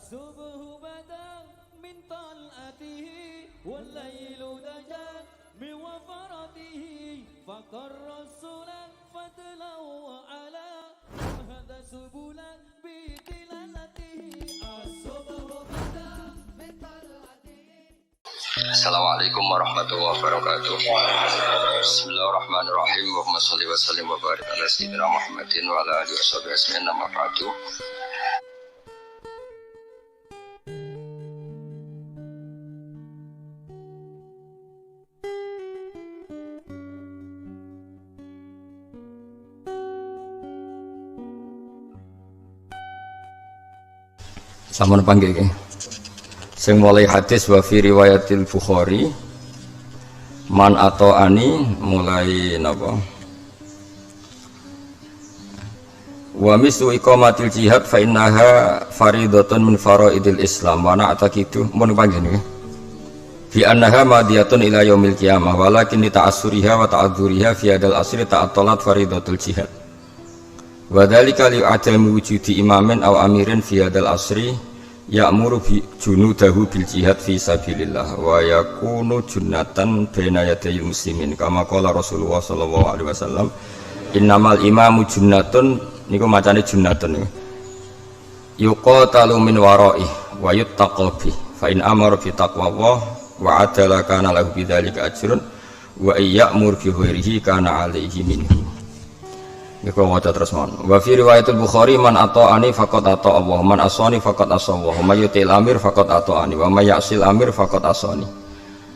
الصبح بدا من طلعته والليل دجا من وفرته فقر السنة فتلو على هذا سبلا بدلالته الصبح بدا من طلعته. Assalamualaikum warahmatullahi wabarakatuh. Bismillahirrahmanirrahim. Allahumma shalli wa sallim wa barik ala sayyidina Muhammadin wa ala alihi washabihi ajmain. Amma ba'du. Sampun panggil nggih. Sing mulai hadis wa fi riwayatil Bukhari man ata'ani mulai napa wa misu iqamatil jihad fa innaha faridatun min faraidil Islam wa na'taqidu mun panggil nggih bi annaha madiyatun ila yaumil qiyamah walakin li ta'assuriha wa ta'adzuriha fi hadal asri ta'attalat faridatul jihad wa dzalika li adami wujudi imamin aw amirin fi hadal asri ya'muru bi junudahu bil jihad fi sabilillah wa yakunu junnatan baina yaday muslimin kama qala Rasulullah sallallahu alaihi wasallam innamal imamu junnatun niku macane junnatun niku yuqatalu min wara'i wa yuttaqabi fa in amara bi taqwallah wa adala kana lahu bidzalika ajrun wa ya'mur bi ghairihi kana alaihi minhu. Niku waca terus mon. Wa fi riwayatul Bukhari man ata'ani faqad ata'a Allah, man asani faqad asa Allah, may yutil amir faqad ata'ani, wa may ya'sil amir faqad asani.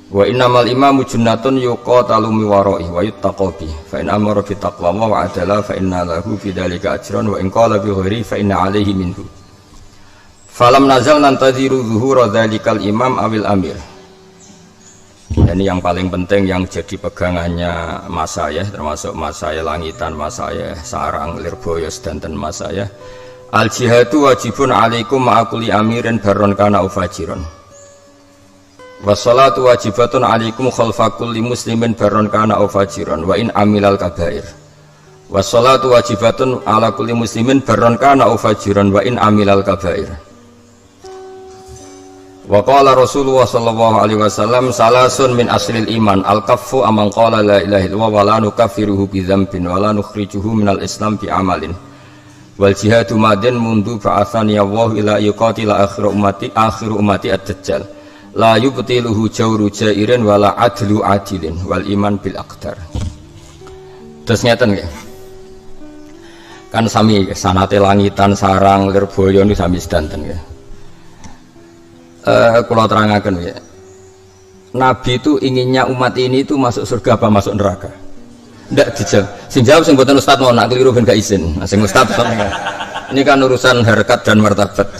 Wa innamal imamu junnatun yuqatalu mi wara'i wa yuttaqabi, fa in amara bi taqwa wa adala fa inna lahu fi dzalika ajran wa in qala bi ghairi fa inna 'alaihi minhu. Falam nazal nantadhiru zuhura dzalikal imam awil amir. Ini yang paling penting yang jadi pegangannya mas saya, termasuk mas saya Langitan, mas saya Sarang, Lirboyo, sedanten mas saya. Al jihadu wajibun alaikum ma'akuli amirin baron kana ufajiron. Wassalatu wajibatun alaikum khalfakuli muslimin baron kana ufajiron. Wa in amilal kabair. Wassalatu wajibatun ala kulli muslimin baron kana ufajiron. Wa in amilal kabair. Wa qala Rasulullah sallallahu alaihi wasallam salasun min aslil iman al-kaffu amman qala la ilaha illallah wa la nukaffiruhu bi dzambin wa la nukhrijuhu minal islam bi amalin wal jihadu madin mundu ba'athani Allah ila yuqatila akhiru ummati ad-dajjal la yubtiluhu jawru jairin wa la adlu adilin wal iman bil aqdar. Terus ngeten nggih. Kan sami sanate Langitan, Sarang, Lirboyo niku sami sedanten nggih. Kalau terangkan ya, Nabi itu inginnya umat ini itu masuk surga apa masuk neraka? Tidak dijawab. Sing jawab sing buatan Ustadz mau nak keliru ben gak izin. Sing Ustadz ini kan urusan harkat dan martabat.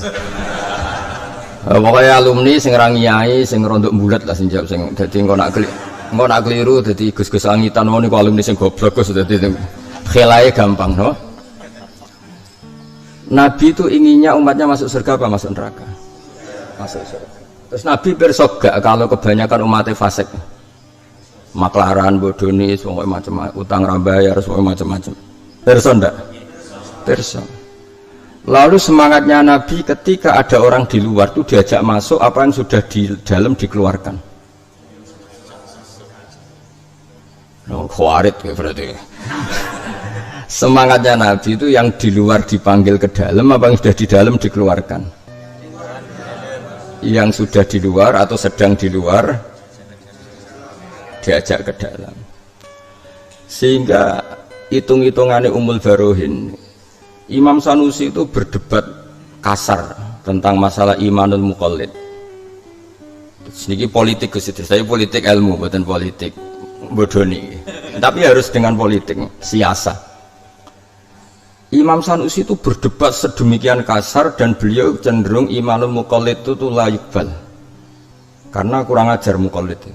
Pokoknya alumni sing rangiai sing rondok bulat lah sing jawab sing. Jadi engko nak keliru jadi gus-gus Langitan mau niku alumni sing goblok gus dadi khelae gampang no. Nabi itu inginnya umatnya masuk surga apa masuk neraka? Masuk surga. Terus Nabi bersok gak kalau kebanyakan umatnya fasik, maklaran, bodoni, semua macam utang rambayar, semua macam-macam. Perso ndak? Perso. Lalu semangatnya Nabi ketika ada orang di luar itu diajak masuk, apa yang sudah di dalam dikeluarkan. Khawarit berarti. Semangatnya Nabi itu yang di luar dipanggil ke dalam, apa yang sudah di dalam dikeluarkan. Yang sudah di luar atau sedang di luar diajak ke dalam, sehingga hitung-hitungannya Ummul Barohin Imam Sanusi itu berdebat kasar tentang masalah imanul muqallid. Sedikit politik ke situ, saya politik ilmu bukan politik bodoni, tapi harus dengan politik siasa. Imam Sanusi itu berdebat sedemikian kasar dan beliau cenderung imanul muqallid itu la yuqbal. Karena kurang ajar muqallid itu.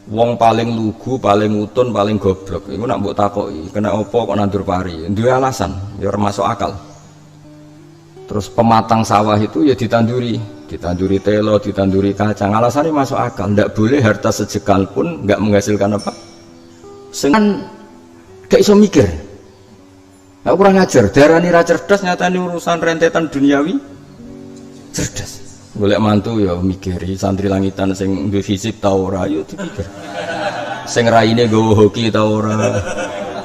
Wong paling lugu, paling utun, paling goblok. Iku nak mbok takoki, kena opo kok nandur pari? Duwe alasan, ya masuk akal. Terus pematang sawah itu ya ditanduri telo, ditanduri kacang. Alasannya masuk akal. Ndak boleh harta sejekal pun nggak menghasilkan apa? Sengan gak iso mikir. Nah, kurang ajar, darani ra cerdas nyatane urusan rentetan duniawi cerdas. Golek mantu ya mikiri santri langitan sing duwe fisik ta ora yo dipikir. Sing raine nggawa hoki ta ora.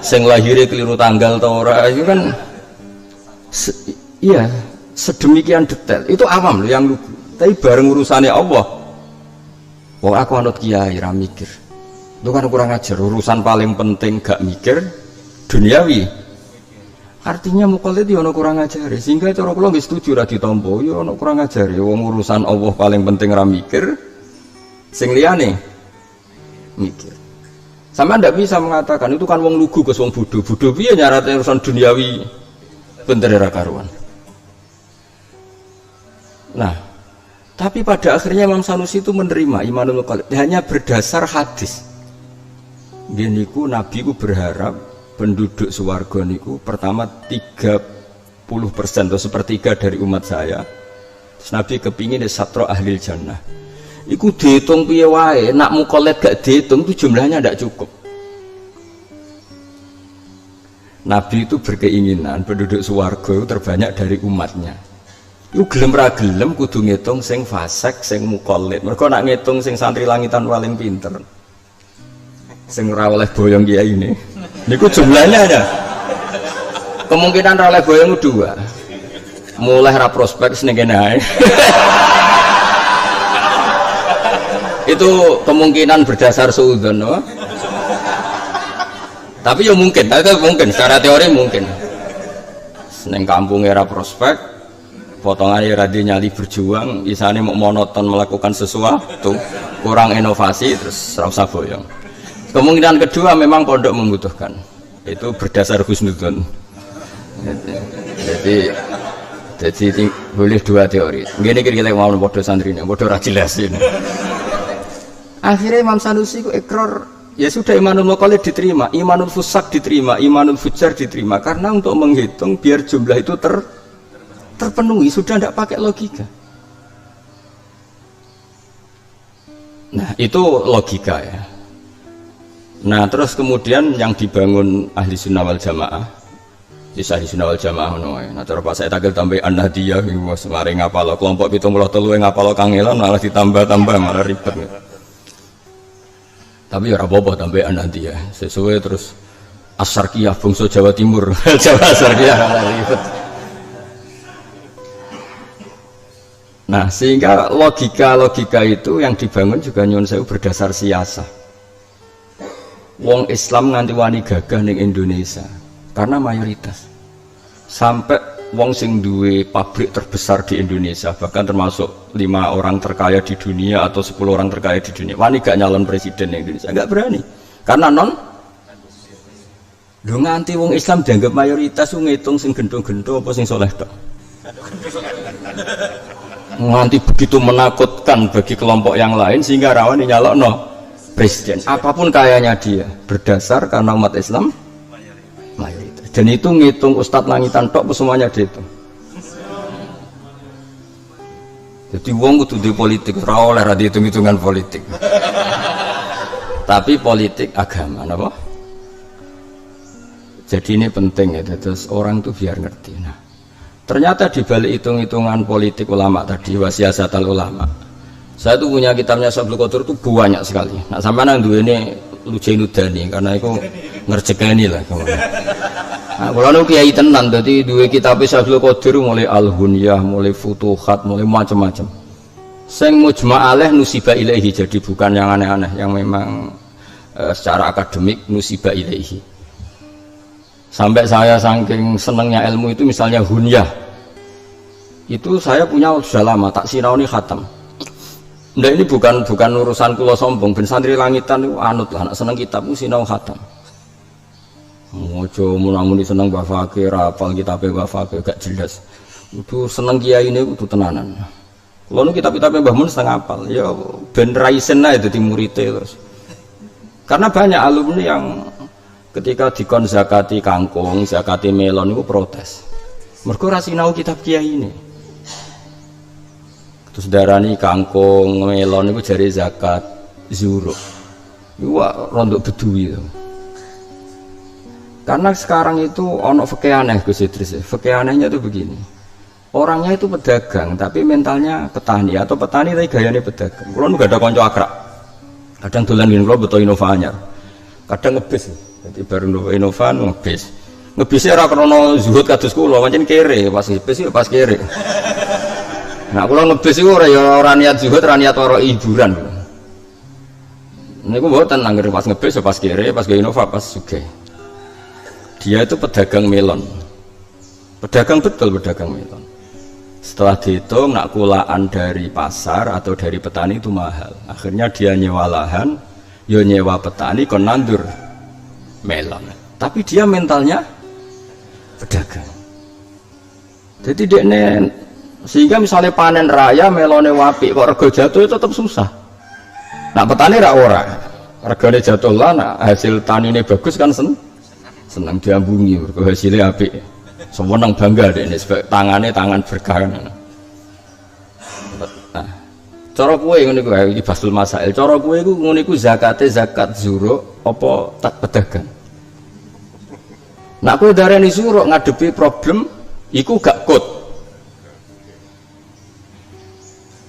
Sing lahire keliru tanggal ta ora. Itu kan iya, sedemikian detail. Itu awam loh yang lugu. Tapi bareng urusannya Allah. Wong aku anut kiai ra mikir. Itu kan kurang ajar. Urusan paling penting gak mikir duniawi. Artinya mukallid ya ono kurang ajar. Sehingga cara kula nggih setuju ra ditampa, ya ono kurang ajar. Wong urusan Allah paling penting ra mikir. Sing liyane mikir. Sama ndak bisa mengatakan itu kan wong lugu ke wong bodoh. Bodoh piye nyarat urusan duniawi bener ra karuan. Nah, tapi pada akhirnya Imam Sanusi itu menerima imanul mukallid hanya berdasar hadis. Nggih niku Nabi ku berharap penduduk swarga niku pertama 30% atau sepertiga dari umat saya. Terus Nabi kepingin satro ahlil jannah. Iku dihitung piye wae, nak mukallid gak dihitung itu jumlahnya ndak cukup. Nabi itu berkeinginan penduduk swarga terbanyak dari umatnya. Iku gelem ra gelem kudu ngitung sing fasik, sing mukallid. Mergo nak ngitung sing santri langitan paling pinter. Sing ora oleh boyong kiai ini. Niku jumlahnya ada. Kemungkinan ra oleh boyong dua. Mulai ra prospek seneng kene ae. Itu kemungkinan berdasar suudzon, no? Tapi ya mungkin, secara teori mungkin. Seneng kampung era prospek, potongannya ra nyali berjuang, isane mau monoton melakukan sesuatu, kurang inovasi terus ra usah boyong. Kemungkinan kedua memang pondok membutuhkan. Itu berdasar husnudzon. Jadi boleh dua teori. Gini kira-kira mau bodoh santrinya, bodoh ra jelasin. Akhirnya Imam Sanusi ku ikrar, ya sudah imanul mukallid diterima, imanul fusak diterima, imanul fujar diterima. Karena untuk menghitung biar jumlah itu terpenuhi sudah tidak pakai logika. Nah itu logika ya. Nah terus kemudian yang dibangun ahli sunnah wal jamaah, ahli sunnah wal jamaah menuai. Nah terus pas saya tampil tambah an-nahdiyah, semari ngapalo kelompok 73 ngapalo kangelan malah ditambah-tambah malah ribet. Tapi ya apa-apa tambah an-nahdiyah sesuai terus as-Syarqiyah bangsa Jawa Timur, Jawa Syarqiyah ribet. Nah sehingga logika itu yang dibangun juga nyuwun sewu berdasar siasah. Wong Islam nganti wani gagah ning Indonesia karena mayoritas sampai wong sing duwe pabrik terbesar di Indonesia bahkan termasuk 5 orang terkaya di dunia atau 10 orang terkaya di dunia wani gak nyalon presiden Indonesia gak berani karena lho nganti wong Islam dianggap mayoritas ngitung sing gendo-gendo apa sing soleh tok nganti begitu menakutkan bagi kelompok yang lain sehingga rawan nyalokno presiden, apapun kayanya dia berdasar karena umat Islam mayoritas. Dan itu ngitung Ustadz langitan tok semuanya dihitung. Jadi wong kudu di politik, ora oleh ra dihitung-hitungan politik. Tapi politik agama, napa? Jadi ini penting ya, terus orang itu biar ngerti. Nah, ternyata di balik hitung-hitungan politik ulama tadi, wasiasatul ulama. Saya tuh punya kitabnya Sabul Qadir itu banyak sekali. Nah sampai nang dua ini Lujainudani karena itu ngerjekani lah. Nah kalau nu kiai tenan, jadi dua kitab Sabul Qadir mulai Al-Hunyah, mulai Futuhat, mulai macam-macam. Sing mujma' alaih nusiba ilaihi, jadi bukan yang aneh-aneh, yang memang secara akademik nusiba ilaihi. Sampai saya saking senengnya ilmu itu misalnya Hunyah, itu saya punya sudah lama tak sinauni khatam. Nah ini bukan urusan kula sombong, ben santri langitan itu anut lah, nak seneng kitab itu sinau khatam. Mojo munamuni seneng bafake, rapal kitabnya bafake gak jelas. Itu seneng kiai ini itu tenanan. Kalau nu kitab-kitabnya Mbah Mun setengah apal, ya ben raisen ae dadi muridé terus. Karena banyak alumni yang ketika dikon zakati kangkung, zakati melon itu protes. Mergo ra sinau kitab kiai ini. Terus darani kangkung, melon itu jari zakat zuruk. Itu rondok bedui itu. Karena sekarang itu ono fikih aneh Gus Idris. Fikih anehnya itu begini. Orangnya itu pedagang, tapi mentalnya petani atau petani tapi gayanya pedagang. Kulo nu gak ada konco akrab. Kadang dolan ngene kulo beto Innova anyar. Kadang ngebis. Jadi baru Innova ngebis. Ngebisnya ora krana zuhud kados kulo, pancen kere, pas ngebis yo pas kere. Nah, kulo ngebis iku ora niat zuhud, ora niat ora hiburan. Niku mboten anggere pas ngebis pas kere, pas gawe Innova pas sugih. Dia itu pedagang melon. Pedagang betul pedagang melon. Setelah dihitung, nak kulaan dari pasar atau dari petani itu mahal. Akhirnya dia nyewa lahan, yo nyewa petani, kon nandur melon. Tapi dia mentalnya pedagang. Jadi dia sehingga misalnya panen raya melone wapi, kok rego jatuh itu tetap susah. Nak petani ora, regane jatuh lah, nak hasil tanine bagus kan senang diambungi, mergo hasilnya apik. Semenang bangga deh ini tangannya tangan berkah. Nah, cara kue ngono iku iki basul masail. Cara kue iku ngono iku zakate zakat zuro apa tak pedagang. Nak kowe darani zuro ngadepi problem iku gak kut.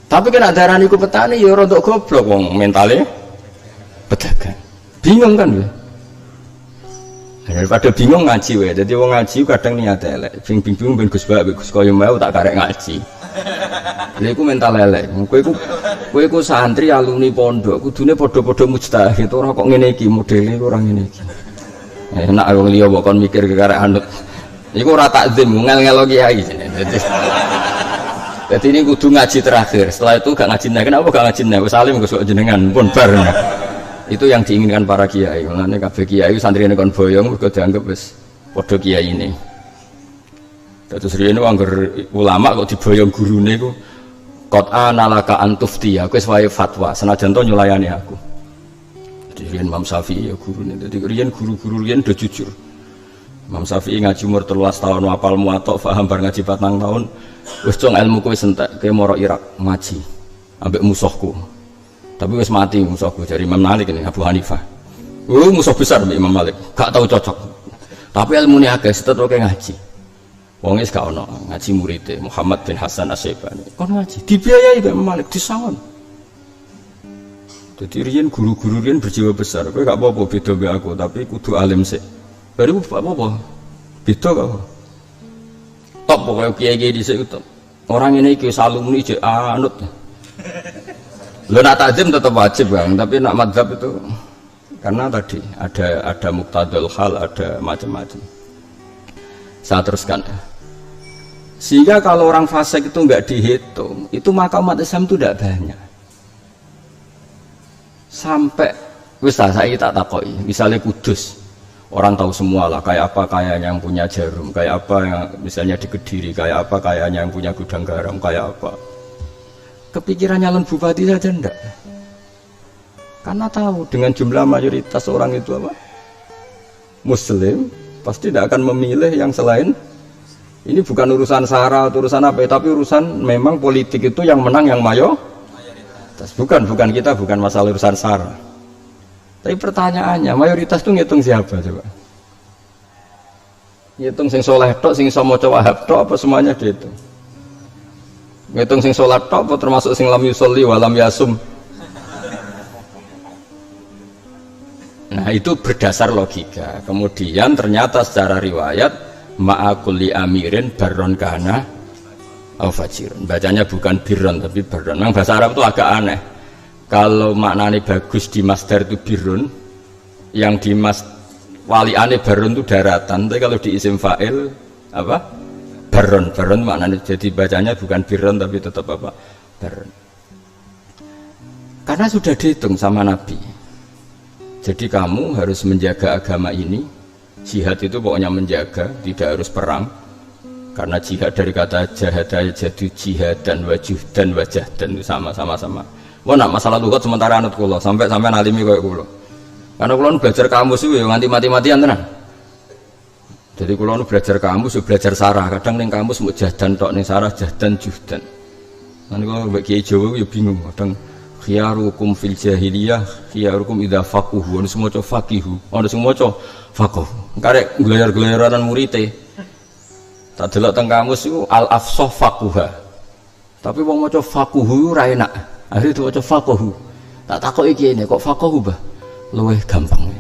Tapi kena darani iku petani ya ora untuk goblok wong mentale pedagang. Bingung kan kowe? Daripada bingung ngaji wae. Dadi wong ngaji kadang niat elek. Bingung ben Gus Bak, Gus koyo mau tak karek ngaji. Lha iku mental elek. Kowe iku santri alumni pondok, kudune padha-padha mujtahid ora kok ngene iki modele ora ngene iki. Enak wong liya kok kon mikir karek anut. Iku ora takzim, ngel-ngelo kiai. Dadi ini kudu ngaji terakhir. Setelah itu gak ngaji nek. Kenapa gak ngaji nek? Wis salim Gus jenengan pun bar. Itu yang diinginkan para kiai. Mulane kabeh kiai santrine kon boyong mergo dianggap wis padha kiai ini. Terus rene angger ulama kok diboyong gurune iku qad analaka antuftiya, kowe wis wae fatwa senajan to nyulayani aku. Jadi riyen Imam Syafi'i ya gurune. Dadi riyen guru-guru riyen do jujur. Imam Syafi'i ngaji umur 13 tahun hafal muwatta, paham bar ngaji 4 tahun. Wis cung ilmuku wis entek, kowe moro Irak ngaji ambek musuhku. Tapi wis mati musuhku dari Imam Malik ini Abu Hanifah. Musuh besar Imam Malik, gak tahu cocok. Tapi ilmune akeh tetep oke ngaji. Wong wis gak ono ngaji muridé Muhammad bin Hasan Asy-Syaibani. Kon ngaji dibiayai Imam Malik disangon. Jadi riyen guru-guru riyen berjiwa besar. Kowe gak apa-apa beda mbek aku, tapi kudu alim sik. Baru apa-apa. Beda kok. Top pokoke kiai-kiai dhisik top. Orang ini iki alumni jek anut. Lo nak takzim tetap wajib bang, tapi nak madzhab itu karena tadi ada muqtadul hal, ada macam-macam. Saya teruskan. Sehingga kalau orang fasik itu nggak dihitung, itu maka umat Islam itu tidak banyak. Sampai wis saya tak takoi, misalnya Kudus, orang tahu semua lah kayak apa kayaknya yang punya Jarum, kayak apa yang misalnya di Kediri, kayak apa kayaknya yang punya gudang garam, kayak apa. Kepikiran nyalon bupati saja enggak, karena tahu dengan jumlah mayoritas orang itu apa Muslim pasti tidak akan memilih yang selain ini. Bukan urusan sara atau urusan apa, tapi urusan memang politik itu yang menang yang mayoritas. Bukan kita bukan masalah urusan sara. Tapi pertanyaannya mayoritas itu ngitung siapa coba? Ngitung sing soleh tok, sing iso maca Wahab tok, apa semuanya dihitung? Ngitung sing sholat tok apa termasuk sing lam yusolli wa lam yasum. Nah itu berdasar logika. Kemudian ternyata secara riwayat ma'akulli amirin barron kana au fajirun. Bacanya bukan birron tapi barron. Memang bahasa Arab itu agak aneh. Kalau maknanya bagus di masdar itu birrun, yang di waliane barron itu daratan. Tapi kalau di isim fa'il apa? Baron maknanya jadi bacanya bukan birron tapi tetap apa? Baron. Karena sudah dihitung sama Nabi. Jadi kamu harus menjaga agama ini. Jihad itu pokoknya menjaga, tidak harus perang. Karena jihad dari kata jahada jadi jihad dan wajuh dan wajah dan sama-sama. Wah nak masalah lughat sementara anut kula sampai nalimi koyo kula. Karena kula belajar kamus itu ya nganti mati-matian tenan. Jadi kalau belajar kamus, belajar sarah. Kadang neng kamus mau jahdan tok, neng sarah jahdan juhdan. Nanti kalau bagi Jawa ya bingung. Kadang khiyarukum fil jahiliyah, khiyarukum idza faquhu. Ono semua faqihu, ono semua faquh. Karek gelar-gelaran murite. Tak delok teng kamus iku al-afsah faquha. Tapi wong maca faquhu ora enak. Akhire diwaca faqahu. Tak takoki kene kok faqahu, Bah? Luwih gampang.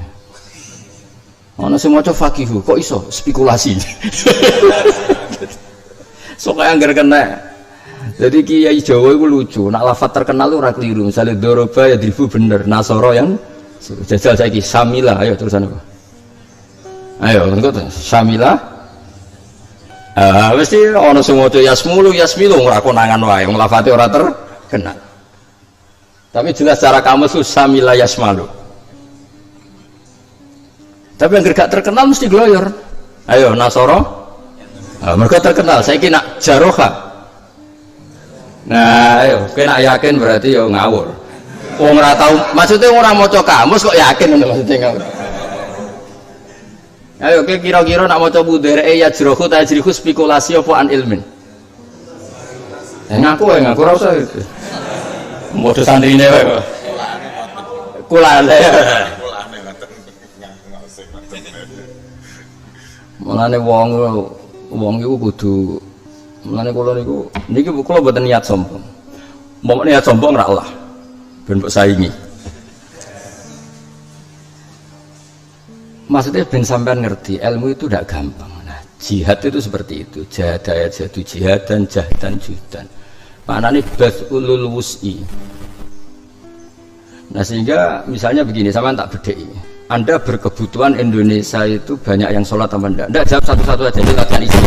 Ana sing maca faqihu, kok iso spekulasi. Sok anggar kena. Jadi kiai Jawa itu lucu, nak lafaz terkenal ora keliru. Misalnya doroba ya dribu bener, nasoro yang jajal saiki samila, ayo terusan apa? Ayo, engko samila. Mesti ana sing maca yasmulu yasmilu ora konangan wae, wong lafate ora terkenal. Tapi jelas secara kamus itu samila yasmalu. Tapi yang gak terkenal mesti gloyor. Ayo nasoro. Mereka terkenal. Saya kira jaroha. Nah, ayo, kena yakin berarti yo ngawur. Wong ora tau, maksudnya orang maca kamus kok yakin ngono maksudnya ngawur. Ayo kira-kira nak maca budere ya jrohu ta jrihu spekulasi apa an ilmin. Ngaku ora usah itu. Modho santrine wae kok. Kulane. Mulane wong iku kudu mulane kula niku niki kula mboten niat sombong. Mau niat sombong ra Allah. Ben mbok saingi. Maksudnya ben sampean ngerti ilmu itu tidak gampang. Nah, jihad itu seperti itu. Jahadaya jadu jihad dan jahdan judan. Maknanya basulul wus'i. Nah sehingga misalnya begini, sama tak bedai. Anda berkebutuhan Indonesia itu banyak yang sholat apa enggak? Enggak, jawab satu-satu aja, ini latihan isi.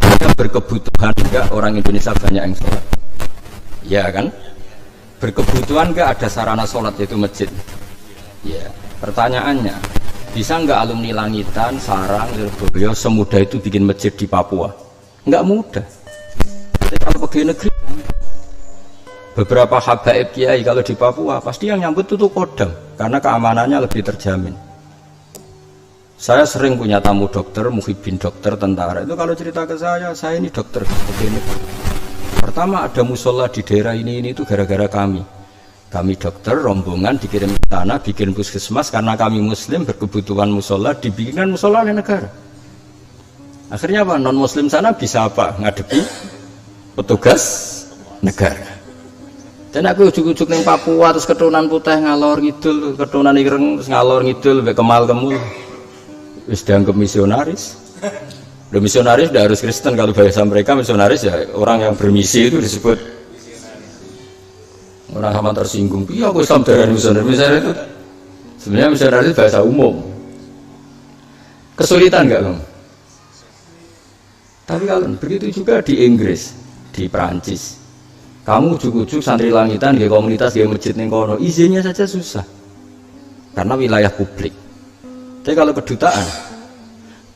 Anda berkebutuhan enggak orang Indonesia banyak yang sholat? Ya kan? Berkebutuhan enggak ada sarana sholat yaitu masjid? Ya. Pertanyaannya, bisa enggak alumni Langitan, Sarang, Lirboyo semudah itu bikin masjid di Papua? Enggak mudah. Kalau pegawai negeri, beberapa habaib kiai kalau di Papua pasti yang nyambut itu kodam karena keamanannya lebih terjamin. Saya sering punya tamu dokter, muhibin dokter, tentara itu kalau cerita ke saya ini dokter pegawai negeri. Pertama ada musola di daerah ini itu gara-gara kami dokter rombongan dikirim ke sana bikin puskesmas karena kami muslim berkebutuhan musola dibikinkan musola oleh negara. Akhirnya apa? Non muslim sana bisa apa? Ngadepi petugas negara. Dan aku ujuk-ujuk neng Papua terus keturunan putih ngalor ngidul, keturunan ireng terus ngalor ngidul be kemal kemul. Wis dianggap misionaris. Udah misionaris udah harus Kristen, kalau bahasa mereka misionaris ya orang yang bermisi itu disebut orang sama tersinggung. Iya aku Islam dari misionaris itu sebenarnya misionaris bahasa umum. Kesulitan enggak kamu? Tapi kalau begitu juga di Inggris, di Perancis, kamu ujuk-ujuk santri Langitan di komunitas di masjid ning kono, izinnya saja susah karena wilayah publik. Tapi kalau kedutaan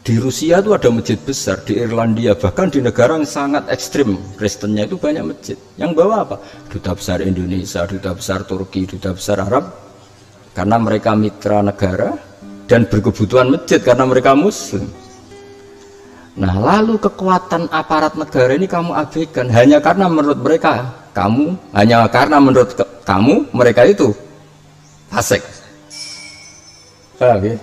di Rusia itu ada masjid besar, di Irlandia bahkan di negara yang sangat ekstrim Kristennya itu banyak masjid. Yang bawa apa? Duta besar Indonesia, duta besar Turki, duta besar Arab, karena mereka mitra negara dan berkebutuhan masjid karena mereka Muslim. Nah lalu kekuatan aparat negara ini kamu abaikan hanya karena menurut mereka mereka itu fasik. Paham ya?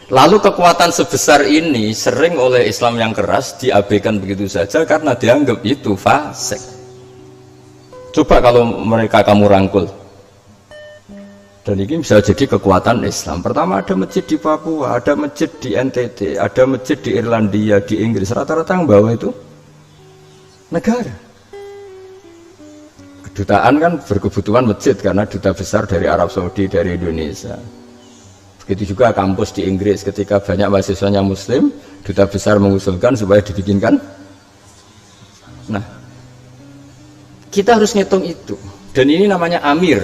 Lalu kekuatan sebesar ini sering oleh Islam yang keras diabaikan begitu saja karena dianggap itu fasik. Coba kalau mereka kamu rangkul. Dan ini bisa jadi kekuatan Islam. Pertama ada masjid di Papua, ada masjid di NTT, ada masjid di Irlandia, di Inggris. Rata-rata yang bawa itu negara. Kedutaan kan berkebutuhan masjid karena duta besar dari Arab Saudi, dari Indonesia. Begitu juga kampus di Inggris ketika banyak mahasiswanya Muslim, duta besar mengusulkan supaya dibikinkan. Nah, kita harus ngitung itu. Dan ini namanya amir.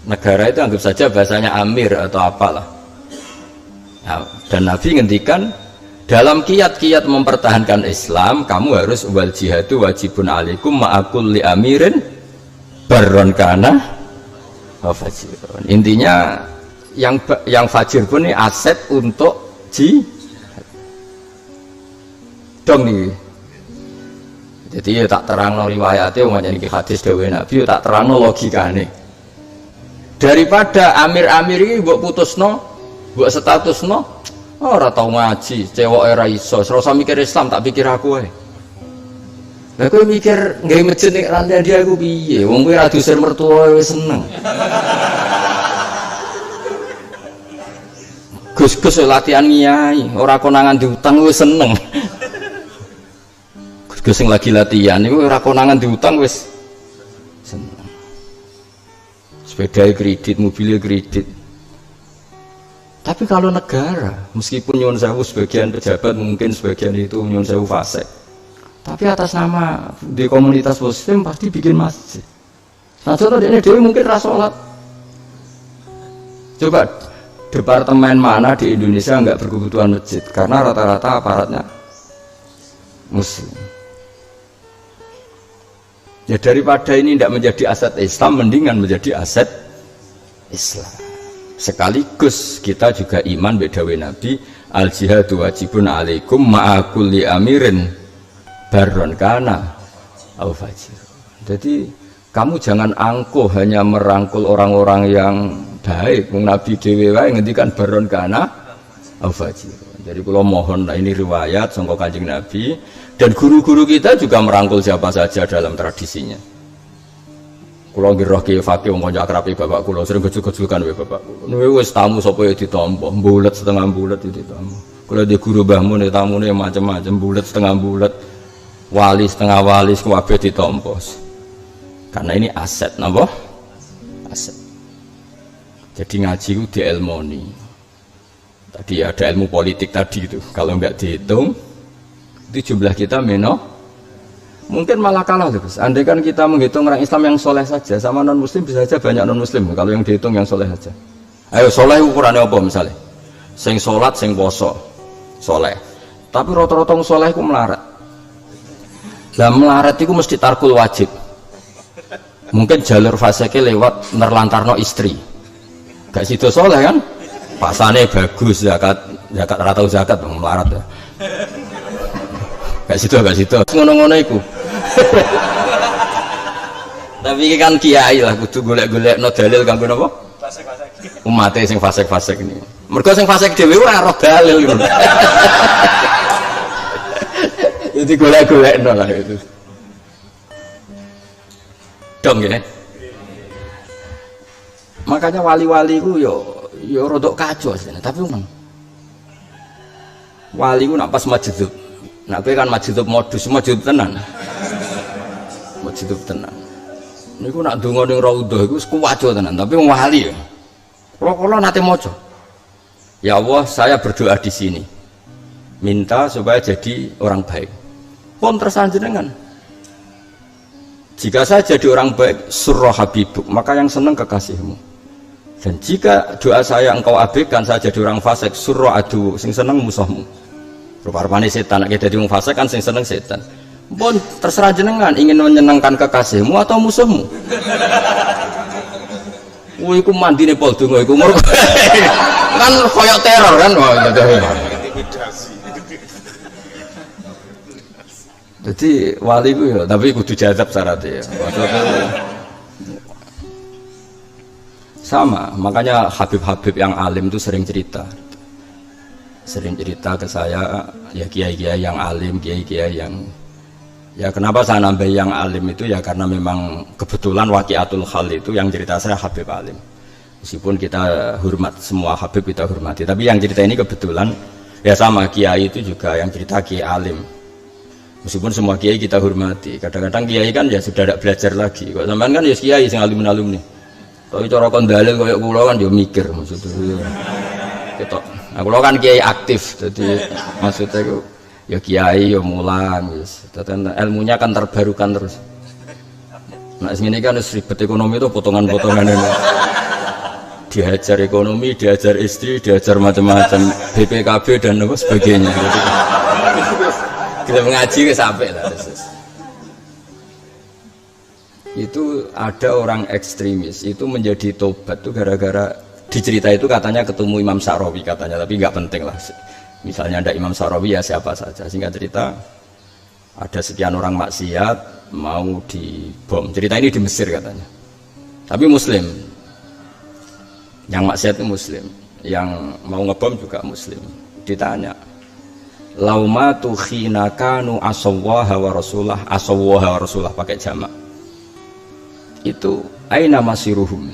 Negara itu anggap saja bahasanya amir atau apalah. Nah, dan Nabi ngendikan dalam kiat-kiat mempertahankan Islam, kamu harus wal jihadu wajibun alaikum ma'akul li amirin barron kana wa fajirun. Intinya yang fajir pun ini aset untuk jihad. Dong nih. Jadi ya tak terangno riwayate wong niki hadis dawuh Nabi, tak terangno logikane. Daripada amir-amir ini buat putusno, buat statusno, Ora tau ngaji, cewek era iso, serasa mikir Islam tak pikir aku ae. Lah kowe mikir nggawe masjid nek rantai dia aku piye? Wong kowe ra diusir mertua wis seneng. Gus-gus latihan ngiyai, ora konangan diutang wis seneng. Gus-gus sing lagi latihan iku ora konangan diutang wis seneng. Sepeda kredit, mobil kredit. Tapi kalau negara, meskipun nyuwun sewu sebagian pejabat mungkin sebagian itu nyuwun sewu fasik, tapi atas nama di komunitas muslim pasti bikin masjid. Nah contoh ini dewi mungkin rasolat. Coba departemen mana di Indonesia nggak berkebutuhan masjid karena rata-rata aparatnya muslim. Ya daripada ini tidak menjadi aset Islam, mendingan menjadi aset Islam. Sekaligus kita juga iman bedawe Nabi al jihadu wajibun alaikum ma'akulli amirin baron kana au fajir. Jadi kamu jangan angkuh hanya merangkul orang-orang yang baik. Nabi dhewe wae ngendikan baron kana au fajir. Jadi kalau mohon ini riwayat sangka Kanjeng Nabi dan guru-guru kita juga merangkul siapa saja dalam tradisinya. Kulo nggih roh ki fakih wong kanca akrabe bapak kulo sering gejul-gejulkan wae bapak kulo. Niku wis tamu sapa ya ditampa, mbulet setengah mbulet itu ditampa. Kulo di guru mbahmu nek tamune macam-macam, mbulet setengah mbulet, wali setengah wali kabeh ditampa. Karena ini aset napa? Aset. Jadi ngaji ku dielmoni. Tadi ada ilmu politik tadi itu. Kalau enggak dihitung itu jumlah kita mungkin malah kalah terus. Andai kan kita menghitung orang Islam yang soleh saja sama non Muslim bisa saja banyak non Muslim. Kalau yang dihitung yang soleh saja. Ayo soleh ukurannya apa misalnya? Sing sholat, sing poso, soleh. Tapi rata-rata soleh itu melarat. Lah melarat itu mesti tarkul wajib. Mungkin jalur faseknya lewat nerlantarno istri. Gak situ soleh kan? Pasane bagus zakat ratau zakat melarat ya. Gak situ. Ngono-ngono iku. Tapi kan kiai lah kudu golek-golek no dalil kanggo napa? Fasik-fasik. Umate sing fasik-fasik ini. Mergo sing fasik dhewe ora roh dalil ngono. Jadi golek-golekno lah itu. Dong ya. Makanya wali-wali ku yo rodok kacau asline, tapi memang wali ku nak pas majdub. Nak kowe kan majdub modus, majdub tenan. Majdub tenan. Niku nak donga ning raudhah iku kuwaco tenan, tapi wong wali ya. Kula nate maca. Ya Allah, saya berdoa di sini. Minta supaya jadi orang baik. Pun tersanjenengan. Jika saya jadi orang baik, surah habibuk, maka yang senang kekasihmu. Dan jika doa saya engkau abaikan, saya jadi orang fasik, surah adu, sing seneng musuhmu. Rupa-rupanya setan, kita jadi orang fasik kan sing seneng setan. Pun terserah jenengan, ingin menyenangkan kekasihmu atau musuhmu. Wih, iku mandi nih pol dungo, iku kan koyok teror kan, jadi wali ku ya, tapi kudu jadab syaratnya ya. Sama, makanya Habib-Habib yang alim itu sering cerita ke saya, ya kiai-kiai yang alim, kiai-kiai yang ya kenapa saya nambah yang alim itu ya karena memang kebetulan waqiatul hal itu yang cerita saya Habib alim. Meskipun kita hormat semua Habib kita hormati, tapi yang cerita ini kebetulan ya sama kiai itu juga yang cerita kiai alim. Meskipun semua kiai kita hormati, kadang-kadang kiai kan ya sudah tidak belajar lagi. Kok sampean kan ya kiai sing alumni. Tapi cara kon dalil koyo kula kan ya mikir maksudnya. Ketok. Nah, kula kan kiai aktif, jadi maksudnya itu ya kiai ya mulang wis. Ilmunya kan terbarukan terus. Nah, sing ini kan ribet ekonomi itu potongan-potongan ini. Diajar ekonomi, diajar istri, diajar macam-macam, BPKB dan sebagainya. Kita mengaji ke sampai lah. Itu ada orang ekstremis itu menjadi tobat tuh gara-gara dicerita itu katanya ketemu Imam Sa'rawi katanya, tapi nggak penting lah. Misalnya ada Imam Sa'rawi ya siapa saja. Singkat cerita ada sekian orang maksiat mau dibom. Cerita ini di Mesir katanya. Tapi Muslim. Yang maksiat itu Muslim, yang mau ngebom juga Muslim. ditanya laumatu khina kanu asawwaha wa rasulah pakai jamak itu aina masiruhum,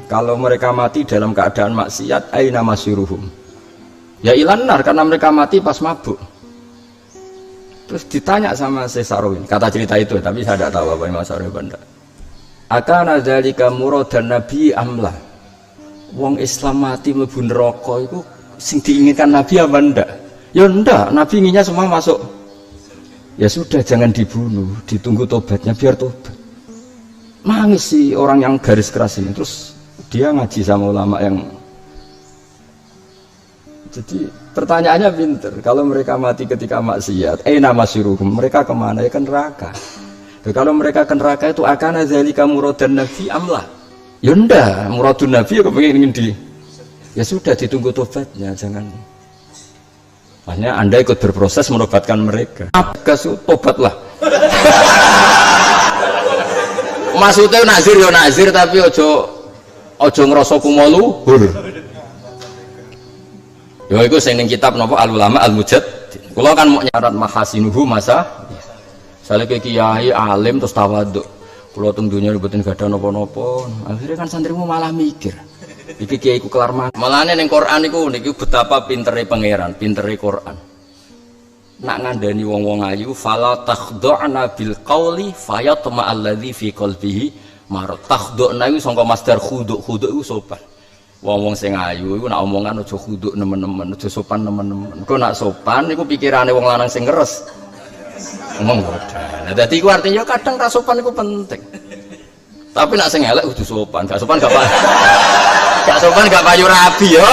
kalau mereka mati dalam keadaan maksiat aina masiruhum, ya ilanar, karena mereka mati pas mabuk. Terus ditanya sama Sesarwin, kata cerita itu, tapi saya tidak tahu apa yang Mas Arif benda akana dzalika muradan nabi amla, wong Islam mati mlebu neraka itu sing diinginkan Nabi apa ndak? Ya ndak, Nabi inginnya semua masuk. Ya sudah, jangan dibunuh, ditunggu tobatnya biar tobat. Nangis sih orang yang garis keras ini. Terus dia ngaji sama ulama yang, jadi pertanyaannya pinter, kalau mereka mati ketika maksiat aina masiruhum, mereka kemana? Ya ke neraka. Kalau mereka ke neraka itu akana dzalika muradan nabi amla, ya ndak, muradun nabi ya kepengen di, ya sudah ditunggu tobatnya, jangan. Makanya Anda ikut berproses menobatkan mereka. Kasu tobatlah. Maksudnya nazir ya nazir, tapi ojo ngerasa kumalu. Ya itu sing ning kitab napa Al Ulama Al Mujad. Kula kan mau nyarat mahasinuhu masa. Sale ke kiai alim terus tawaduk. Kula teng dunya mboten gadah napa-napa. Akhirnya kan santrimu malah mikir. Iki kiai ku kelar mati. Malane ning Quran iku niki betapa pintere pangeran, pintere Quran. Nak ngandani wong-wong ayu fala takhdu'na bil qauli fayatma alladzi fi qalbihi marad. Takhdu'na iku sangka masdar khuduk iku sopan. Wong-wong sing ayu iku nak omongan aja khuduk nemen-nemen, aja sopan nemen-nemen. Kok nak sopan iku pikirane wong lanang sing ngeres. Ngomong bodoh. Nah dadi iku artinya kadang ra sopan iku penting. Tapi nak sing elek kudu sopan, gak sopan gak apa. Gak sopan gak payu rabi ya.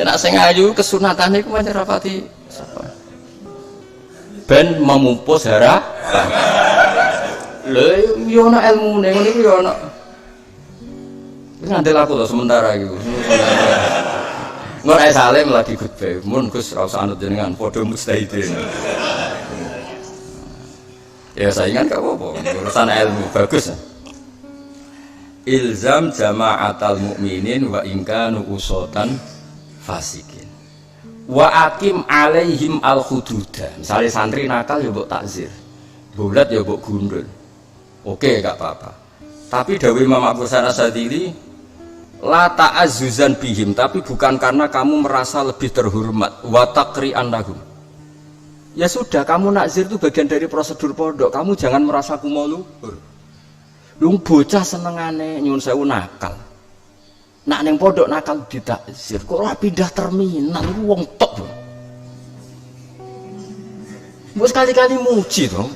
Nek sing ayu kesunatane iku pancen rapati sopan. Ben memupus harapan. Lho yo ana ilmune ngene iki yo ana. Wis ngandel aku lho sementara iki. Mun ae salim lagi khutbah, mun Gus ra usah anut jenengan padha mustahidin. Ya saingan gak apa-apa, urusan ilmu bagus. Ilzam jama'atal mu'minin wa ingkanu usotan fasikin wa akim alaihim al-hududa. Misalnya santri nakal ya mbok takzir, bulat ya mbok gundul, oke gak apa-apa. Tapi dawuh Imam Abu Hasan Asyadzili la ta'azzuzan bihim, tapi bukan karena kamu merasa lebih terhormat, wa taqri'an lahum. Ya sudah, kamu nakzir itu bagian dari prosedur pondok, kamu jangan merasa kumalu. Lu bocah senengane nyuwun sewu nakal. Nak ning pondok nakal ditakzir, kok ora pindah terminal iku wong tok. Mbok sekali-kali muji to.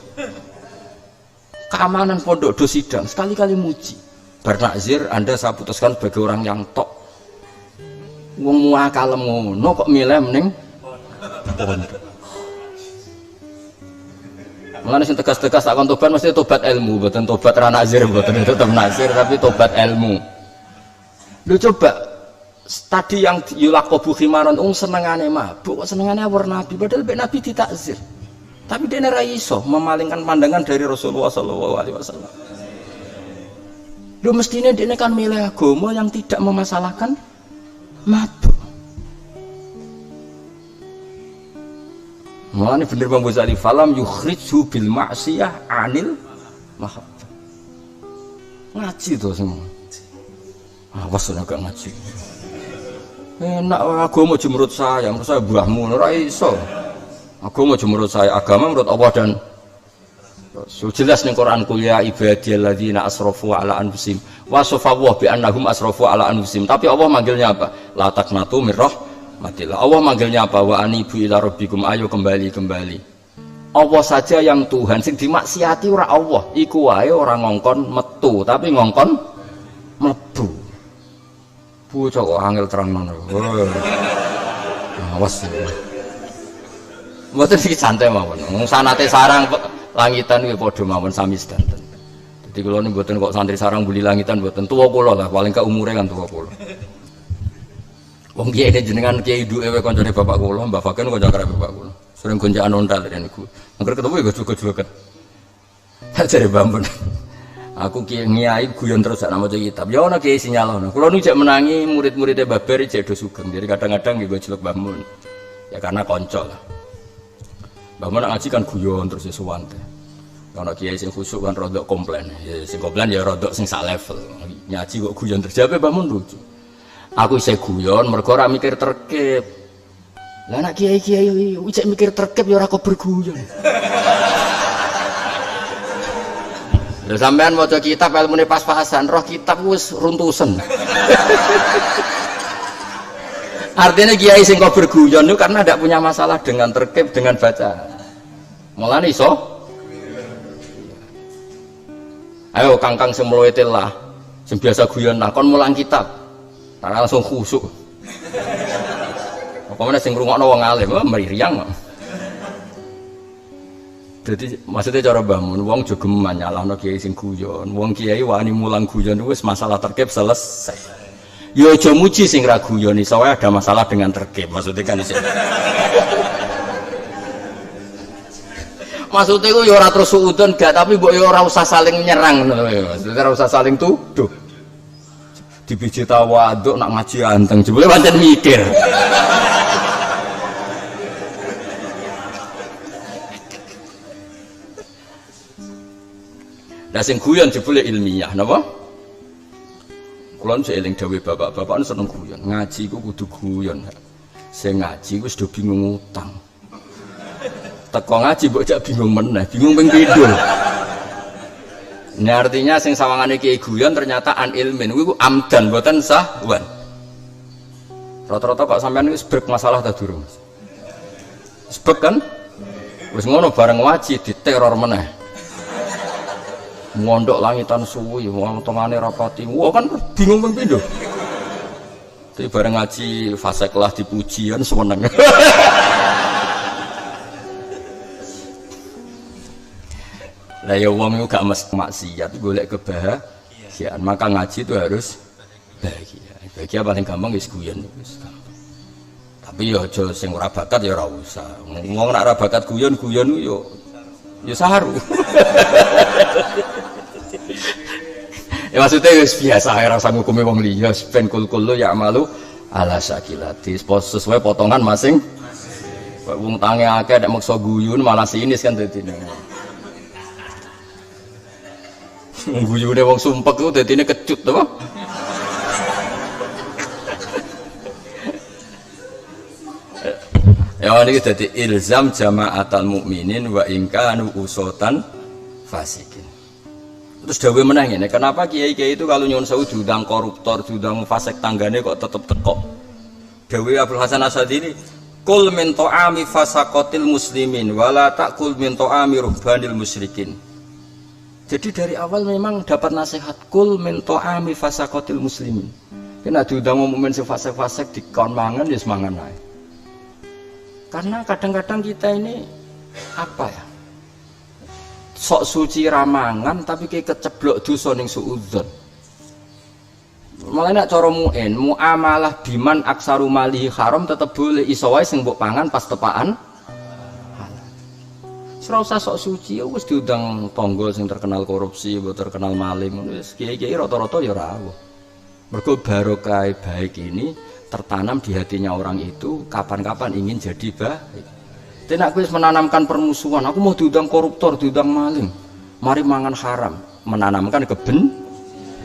Keamanan pondok do sidang, sekali-kali muji. Bar nakzir Anda saya putuskan sebagai orang yang tok. Wong muakalem ngono kok milih mending pondok. Mulane sing tegas-tegas tak kon tobat mesti tobat ilmu, mboten tobat ra nazir, mboten tetep nazir tapi tobat ilmu. Lho coba tadi yang yulaqabu khimaron senengane mabuk, kok senengane awur Nabi padahal mek Nabi ditakzir. Tapi dene ra iso memalingkan pandangan dari Rasulullah sallallahu alaihi wasallam. Lho mestine dene kan milih agama yang tidak memasalahkan mabuk. Mulane bener Bang Ghazali falam yukhrijhu bil ma'siyah anil mahabbah. Ngaji to semua. Awas nek gak ngaji. Enak agama menurut saya mbahmu ora iso. Agama menurut saya, agama menurut Allah dan Rasul. Jelas ning Quran kuliah ibadilladzina asrafu ala anfusihim wa safawwa bi annahum asrafu ala anfusihim. Tapi Allah manggilnya apa? La taqnatu mir matilah. Allah manggilnya apa? Wa anibu ila rabbikum, ayo kembali. Allah saja yang Tuhan, sing dimaksiati ora Allah. Iku wae ora ngongkon metu, tapi ngongkon mlebu. Bocah kok angel terang ngono. Awas. Mboten iki santai mawon. Wong sanate sarang langitan kuwi padha mawon sami sedanten. Dadi kula niku mboten kok santri sarang buli langitan mboten. Tuwa kula lah, paling gak umure kan tuwa kula. Wong kiai ini jenengan kiai duwe kancane bapak kula, Mbak Faken kanca karo bapak kula. Sering gonjakan ontal niku. Angger ketemu ya juga-juga. Jare Mbak. Aku kiai guyon terus sak maca kitab. Ya ana kiai sinyalono. Kula nu cek menangi murid-muridé Babar cek do sugeng. Jadi kadang-kadang nggih jelek Mbah Mun. Ya karena kanca lah. Mbah Mun ngaji kan guyon terus sowan teh. Ana kiai sing khusuk kan rodok komplain. Ya sing komplain ya rodok sing sak level. Ngaji kok guyon terus. Jawabe Mbah Mun lucu. Aku isih guyon mergo ora mikir terkep. Lah anak kiai-kiai cek mikir terkep ya ora kok berguyon. Lha sampean maca kitab ilmune pas-pasan, roh kitab wis runtusen. Artinya kiai sing kok berguyon itu karena tidak punya masalah dengan terkep dengan bacaan. Mulane iso. Ayo kangkang sing mloete lah, sing biasa guyon lah kon mulang kitab. Ora langsung khusuk. Apa meneh sing ngrungokno wong alim, meriang. Jadi maksudnya cara bangun, wong jogeman nyalahno kiai sing guyon, wong kiai wani mulang guyon wis masalah terkep selesai. Yo aja muji sing ra guyon iso wae ada masalah dengan terkep, maksudnya kan iso. Maksudnya ku yo ora terus suudon gak, tapi mbok yo ora usah saling nyerang ngono lho. Maksudnya ora usah saling tuduh. Dibiji tawaduk nak ngaji anteng, jebule pancen mikir. Lah sing guyon jebule ilmiah napa? Kula sing eling dawuh bapak-bapak seneng guyon. Ngaji ku kudu guyon. Sing ngaji wis do bingung utang. Teko ngaji mbok jak bingung meneh, bingung ping pindho. Ini artinya sing sawangane kiai guyon ternyata an ilmin kuwi amdan mboten sahwan. Rata-rata kok sampean wis brek masalah ta durung? Wis brek kan? Wis ngono bareng ngaji diteror meneh. Mondok langitan suwi, wong tongane rapati. Wah kan bingung ping pindho. Tapi bareng ngaji fase kelas dipuji kan seneng. Lah ya wong iku gak mesti maksiat, golek kebahagiaan. Maka ngaji itu harus bahagia. Bahagia paling gampang wis guyon wis gampang. Tapi ya aja sing ora bakat ya ora usah. Wong nek ora bakat guyon yo saru. Ya maksudnya wis biasa ae rasa ngukumi wong liya ben kul-kul ya amalu ala sakilati sesuai potongan masing. Wong tange akeh nek maksa guyun malah sinis kan dadine. Wong guyune wong sumpek ku dadine kecut to. Ya niki dadi ilzam jama'atal mukminin wa in kanu usotan fasikin. Terus dawuh meneh ngene, kenapa kiai-kiai itu kalau nyuwun sewu diundang koruptor, diundang fasik tanggane kok tetep teko. Dawuh Abdul Hasan Asadili, "Qul min ta'ami fasaqatil muslimin wala ta'kul min ta'ami ruhbanil musyrikin." Jadi dari awal memang dapat nasihat qul min ta'ami fasaqatil muslimin. Kena diundang mukmin sing fasik-fasik dikon mangan ya semangan ae. Karena kadang-kadang kita ini apa ya? Sok suci ramangan tapi kayak keceblok dosa ning suudzon. Malah nek cara muamalah biman aksaru malihi haram tetep boleh iso wae sing mbok pangan pas tepaan halal. Ora usah sok suci wis diundang tangga sing terkenal korupsi, mbok terkenal maling wis kiai-kiai rata-rata ya ora awuh. Mergo barokah baik ini tertanam di hatinya orang itu kapan-kapan ingin jadi baik. Tidak aku menanamkan permusuhan, aku mau diundang koruptor, diundang maling, mari mangan haram, menanamkan keben.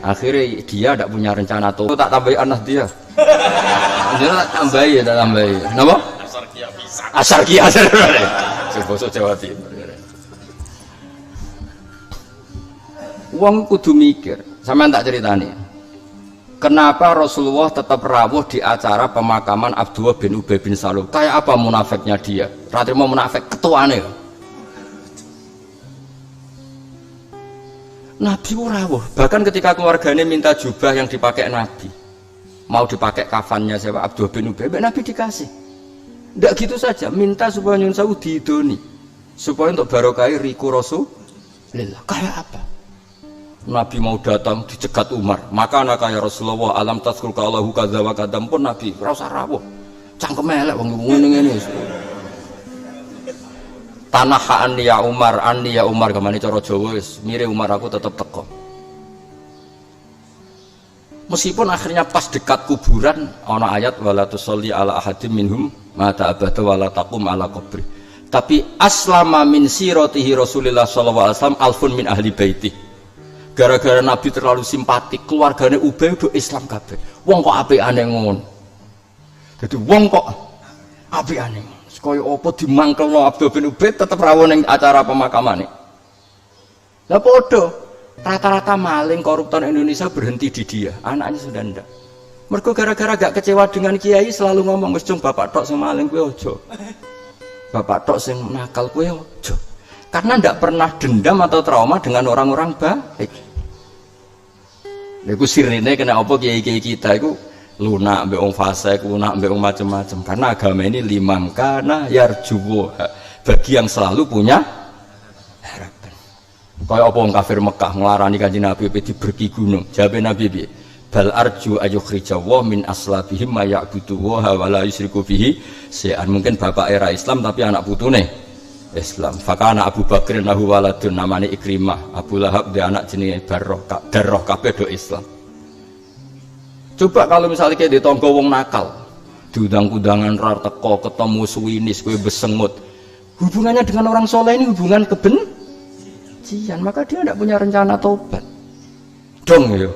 Akhirnya dia tidak punya rencana tuh, tak tambahi anak dia. Dia tambahi, tak tambahi. Kenapa? Asar kia bisa. Sebosok Jawa Timur. Uang kudu mikir, sampean tak ceritani. Kenapa Rasulullah tetap rawuh di acara pemakaman Abdullah bin Ubay bin Salul? Kayak apa munafiknya dia? Ratri mau munafik ketuane. Nabi rawuh. Bahkan ketika keluarganya minta jubah yang dipakai Nabi, mau dipakai kafannya siapa Abdullah bin Ubay, Nabi dikasih. Tidak gitu saja, minta supaya nyun sewu diidoni, supaya untuk barokai riku Rasulullah. Kayak apa? Nabi mau datang dicegat Umar, maka anak ya Rasulullah alam tazkur Allahu kadza wa kadam pun Nabi ora usah rawuh. Cangkem elek wong ngene-ngene. Tanah anni ya Umar kemana cara Jawa wis mire Umar aku tetep teko. Meskipun akhirnya pas dekat kuburan ana ayat wala tusolli ala ahadim minhum mata abada wala taqum ala qabri. Tapi aslama min siratihi Rasulullah sallallahu alaihi wasallam alfun min ahli baiti. Gara-gara Nabi terlalu simpatik, keluargane Ubay do Islam kabeh. Wong kok apikane ngono. Dadi wong kok apikane. Kaya apa dimangkelno Abdul bin Ubay tetep rawuh ning acara pemakamane. Lah padha rata-rata maling koruptor Indonesia berhenti di dia, anaknya sudah ndak. Mergo gara-gara gak kecewa dengan kiai selalu ngomong wis bapak tok sing maling kowe aja. Bapak tok sing nakal kowe aja. Karena ndak pernah dendam atau trauma dengan orang-orang baik. Lha iku sirine kena apa kiai-kiai kita iku lunak mbek wong fasik, lunak mbek wong macam-macam. Karena agama ini liman kana yarjuwa, bagi yang selalu punya harapan. Kaya apa wong kafir Mekah nglarani Kanjeng Nabi diberki gunung. Jawabe Nabi piye? Bal arju ayukhrijawa min aslabihim ma ya'budu wa la yusyriku bihi syai'an. Mungkin bapak era Islam tapi anak putune Islam. Fakana Abu Bakr lahu waladun namane Ikrimah. Abu Lahab dia anak jenenge Darroh kabeh do Islam. Coba kalau misalnya kayak di tonggo wong nakal, diundang-undangan rar teko ketemu suwinis kowe besengut. Hubungannya dengan orang soleh ini hubungan kebencian, maka dia tidak punya rencana tobat. Dong ya.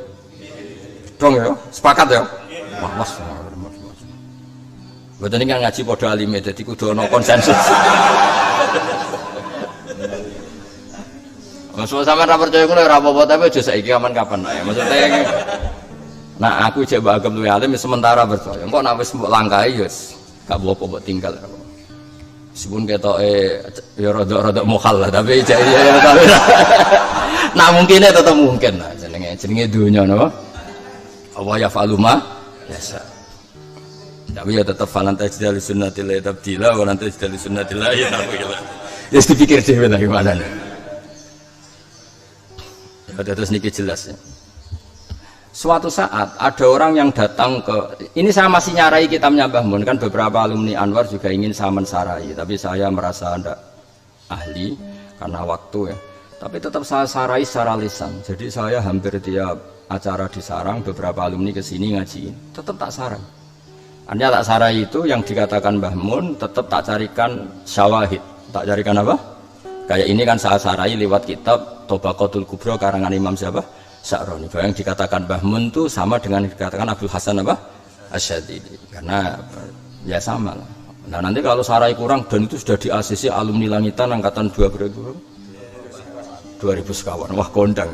Dong ya, sepakat ya? Wah, mas. Betul ini kan ngaji podo alime, jadi kudu ono konsensus. Maksudnya sama ra percaya ngono ora apa-apa tapi aja saiki kapan-kapan ae. Maksudnya nah aku cek mbak Agam luwih alim sementara percaya. Engko nek wis mbok langkahi ya wis gak apa-apa mbok tinggal. Meskipun ketoke ya rada mukhal lah tapi cek ya tapi. Nah mungkinnya tetap mungkin lah jenenge dunya napa? Apa ya faluma biasa. Tapi ya tetap falan tajdal sunnatillah tabdila wa lan tajdal sunnatillah ya tapi ya dipikir dhewe lah gimana nih. Ya terus niki jelas ya. Suatu saat ada orang yang datang ke ini, saya masih nyarai kitabnya Mbah Mun, kan beberapa alumni Anwar juga ingin saya mensarai, tapi saya merasa tidak ahli karena waktu ya. Tapi tetap saya sarai secara lisan. Jadi saya hampir tiap acara di Sarang beberapa alumni kesini ngaji, tetap tak sarai. Artinya tak sarai itu yang dikatakan Mbah Mun tetap tak carikan syawahid, tak carikan apa? Kayak ini kan saya sarai lewat kitab Tobaqatul Kubra karangan Imam siapa? Sa'roni. Bahwa yang dikatakan Mbah Mun itu sama dengan yang dikatakan Abdul Hasan apa? Asyadili. Karena ya sama lah. Nah nanti kalau sarai kurang dan itu sudah di ACC alumni langitan angkatan 2000 sekawan. Wah kondang.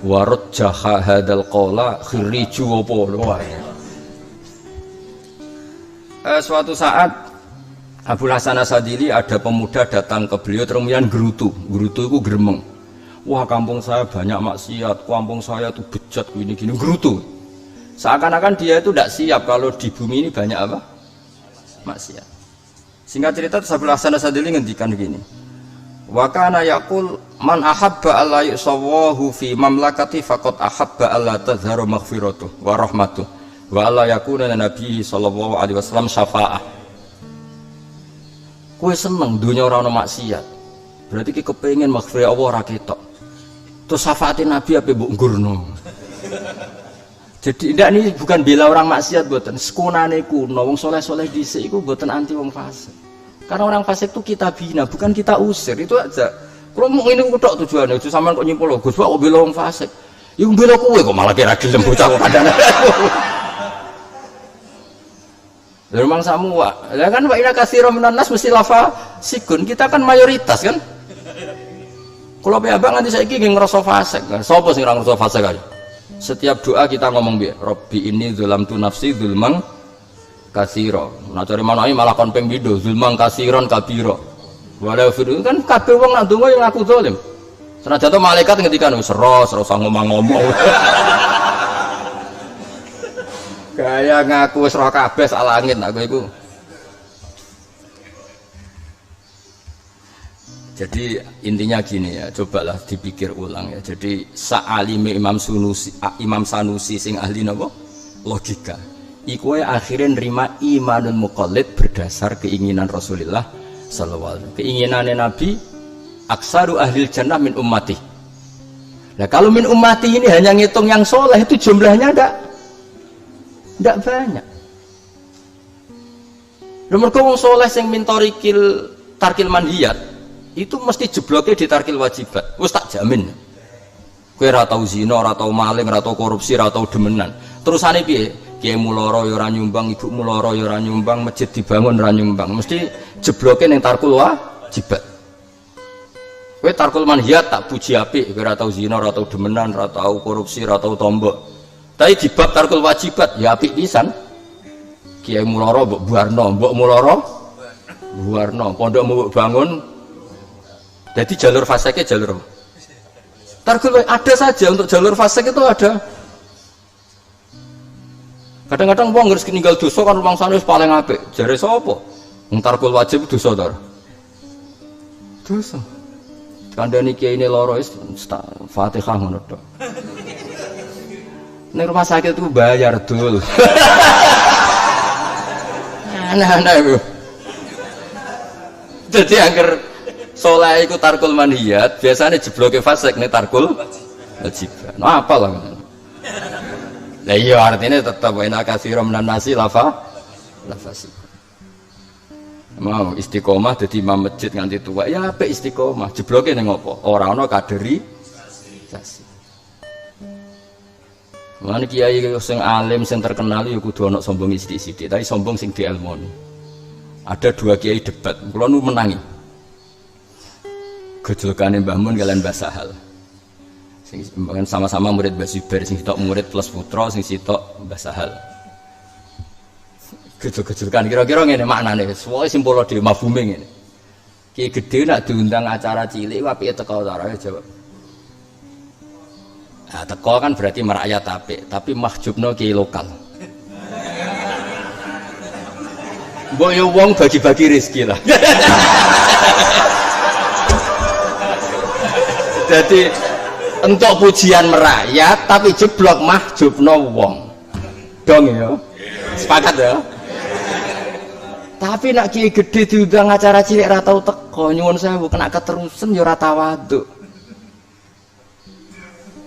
Warut jaha hadal qala khiriju apa. Wah. Suatu saat Abdul Hasan Asyadili ada pemuda datang ke beliau terus gerutu. Gerutu itu gremeng. Wah kampung saya banyak maksiat, kampung saya tuh bejat gini-gini, gerutu. Seakan-akan dia itu tidak siap kalau di bumi ini banyak apa? Maksiat. Singkat cerita Abdul Hasan Asyadili ngendikan begini. Wa kana yaqul man ahabba alla yusawahu fi mamlakati faqad ahabba alla tadhharu maghfiratuh wa rahmatuh wa alla yakuna nabi sallallahu alaihi wasallam syafa'ah. Kowe seneng dunya ora ono maksiat. Berarti ki kepengin maghfirah Allah ora ketok. Terus syafaati Nabi apa mbok ngurno. Jadi ndak ini bukan bela orang maksiat mboten. Sekunane kuno wong soleh-soleh dhisik iku mboten anti wong fasik. Karena orang fasik itu kita bina, bukan kita usir. Itu aja. Kalau mau ini tok tujuannya, itu sampean kok nyimpul Gus kok bela wong fasik. Ya bela kowe kok malah kira gelem bocah padane. Lha mang samu wa. Lah kan wa ina katsira minan nas mesti lafa sikun. Kita kan mayoritas kan? Kalau piyambak nganti saiki nggih ngrasa fasik. Sapa sing ora ngrasa fasik ae? Setiap doa kita ngomong piye? Rabbi inni dzalamtu nafsi dzulman katsira. Nah cari manawi malah kon ping pindho dzulman katsiran kabira. Wala firu kan kabeh wong nak donga yang ngaku zalim. Senajan to malaikat ngendikan wis ora usah ngomong-ngomong. Kaya ngaku wis roh kabeh sak langit aku iku. Jadi intinya gini ya, cobalah dipikir ulang ya. Jadi sa'alime Imam Sanusi sing ahli napa? Logika. Iku akhirnya nerima imanun muqallid berdasar keinginan Rasulullah sallallahu alaihi wasallam. Keinginane Nabi aksaru ahlil jannah min ummati. Nah kalau min ummati ini hanya ngitung yang soleh itu jumlahnya enggak banyak. Nomor wong soleh yang mintorikil tarkil manhiyat itu mesti jebloknya di tarkil wajibat. Wis tak jamin. Kowe ora tau zina, ora tau maling, ora tau korupsi, ora tau demenan. Terusane piye? Kiai muloro ya ora nyumbang, ibu muloro ya ora nyumbang, masjid dibangun ora nyumbang. Mesti jebloke ning tarkul wajibat. Kowe tarkul manhiyat tak puji apik, kowe ora tau zina, ora tau demenan, ora tau korupsi, ora tau tombok. Tapi di bab tarkul wajibat ya apik pisan. Kiai muloro mbok buarno, mbok muloro buarno, pondok mbok bangun. Jadi jalur faseke jalur apa? Tarkul ada saja untuk jalur fasek itu ada. Kadang-kadang wong harus ninggal dosa kan rumangsane wis paling apik. Jare sapa? Wong tarkul wajib dosa to. Dosa. Kandhane kiai ini loro wis Fatihah ngono tok. Ning rumah sakit itu bayar dul. Aneh-aneh itu. Jadi angker soleh iku tarkul manhiyat, biasanya jebloke fasik nih tarkul wajibat. Nah apa lah? Nah iya artinya tetap enak kasih romnan nasi lafasik. Mau istiqomah jadi imam masjid nganti tua ya apa istiqomah jebloke ning apa? Ora ana kaderisasi. Mana kiai sing alim sing terkenal ya kudu ana sombong sithik-sithik, tapi sombong sing dielmoni. Ada dua kiai debat, kula nu menangi. Gejolakane Mbah Mun kalian Mbah Sahal. Sing sama-sama murid Mbah Zubair, sing sitok murid plus putra, sing sitok Mbah Sahal. Gejol-gejolkan kira-kira ngene maknane, suwe simpul dhewe mafhume ngene. Kiai gedhe nak diundang acara cilik apike teko ora jawab. Nah, teko kan berarti merakyat apik, tapi mahjubno kiai lokal. Mbok yo wong bagi-bagi rezeki lah. Jadi untuk pujian merakyat tapi jeblok mahjubno wong. Dong ya. Sepakat ya? Tapi nak kiai gede diundang acara cilik ora tau teko, nyuwun sewu kena keterusan ya ora tawaduk.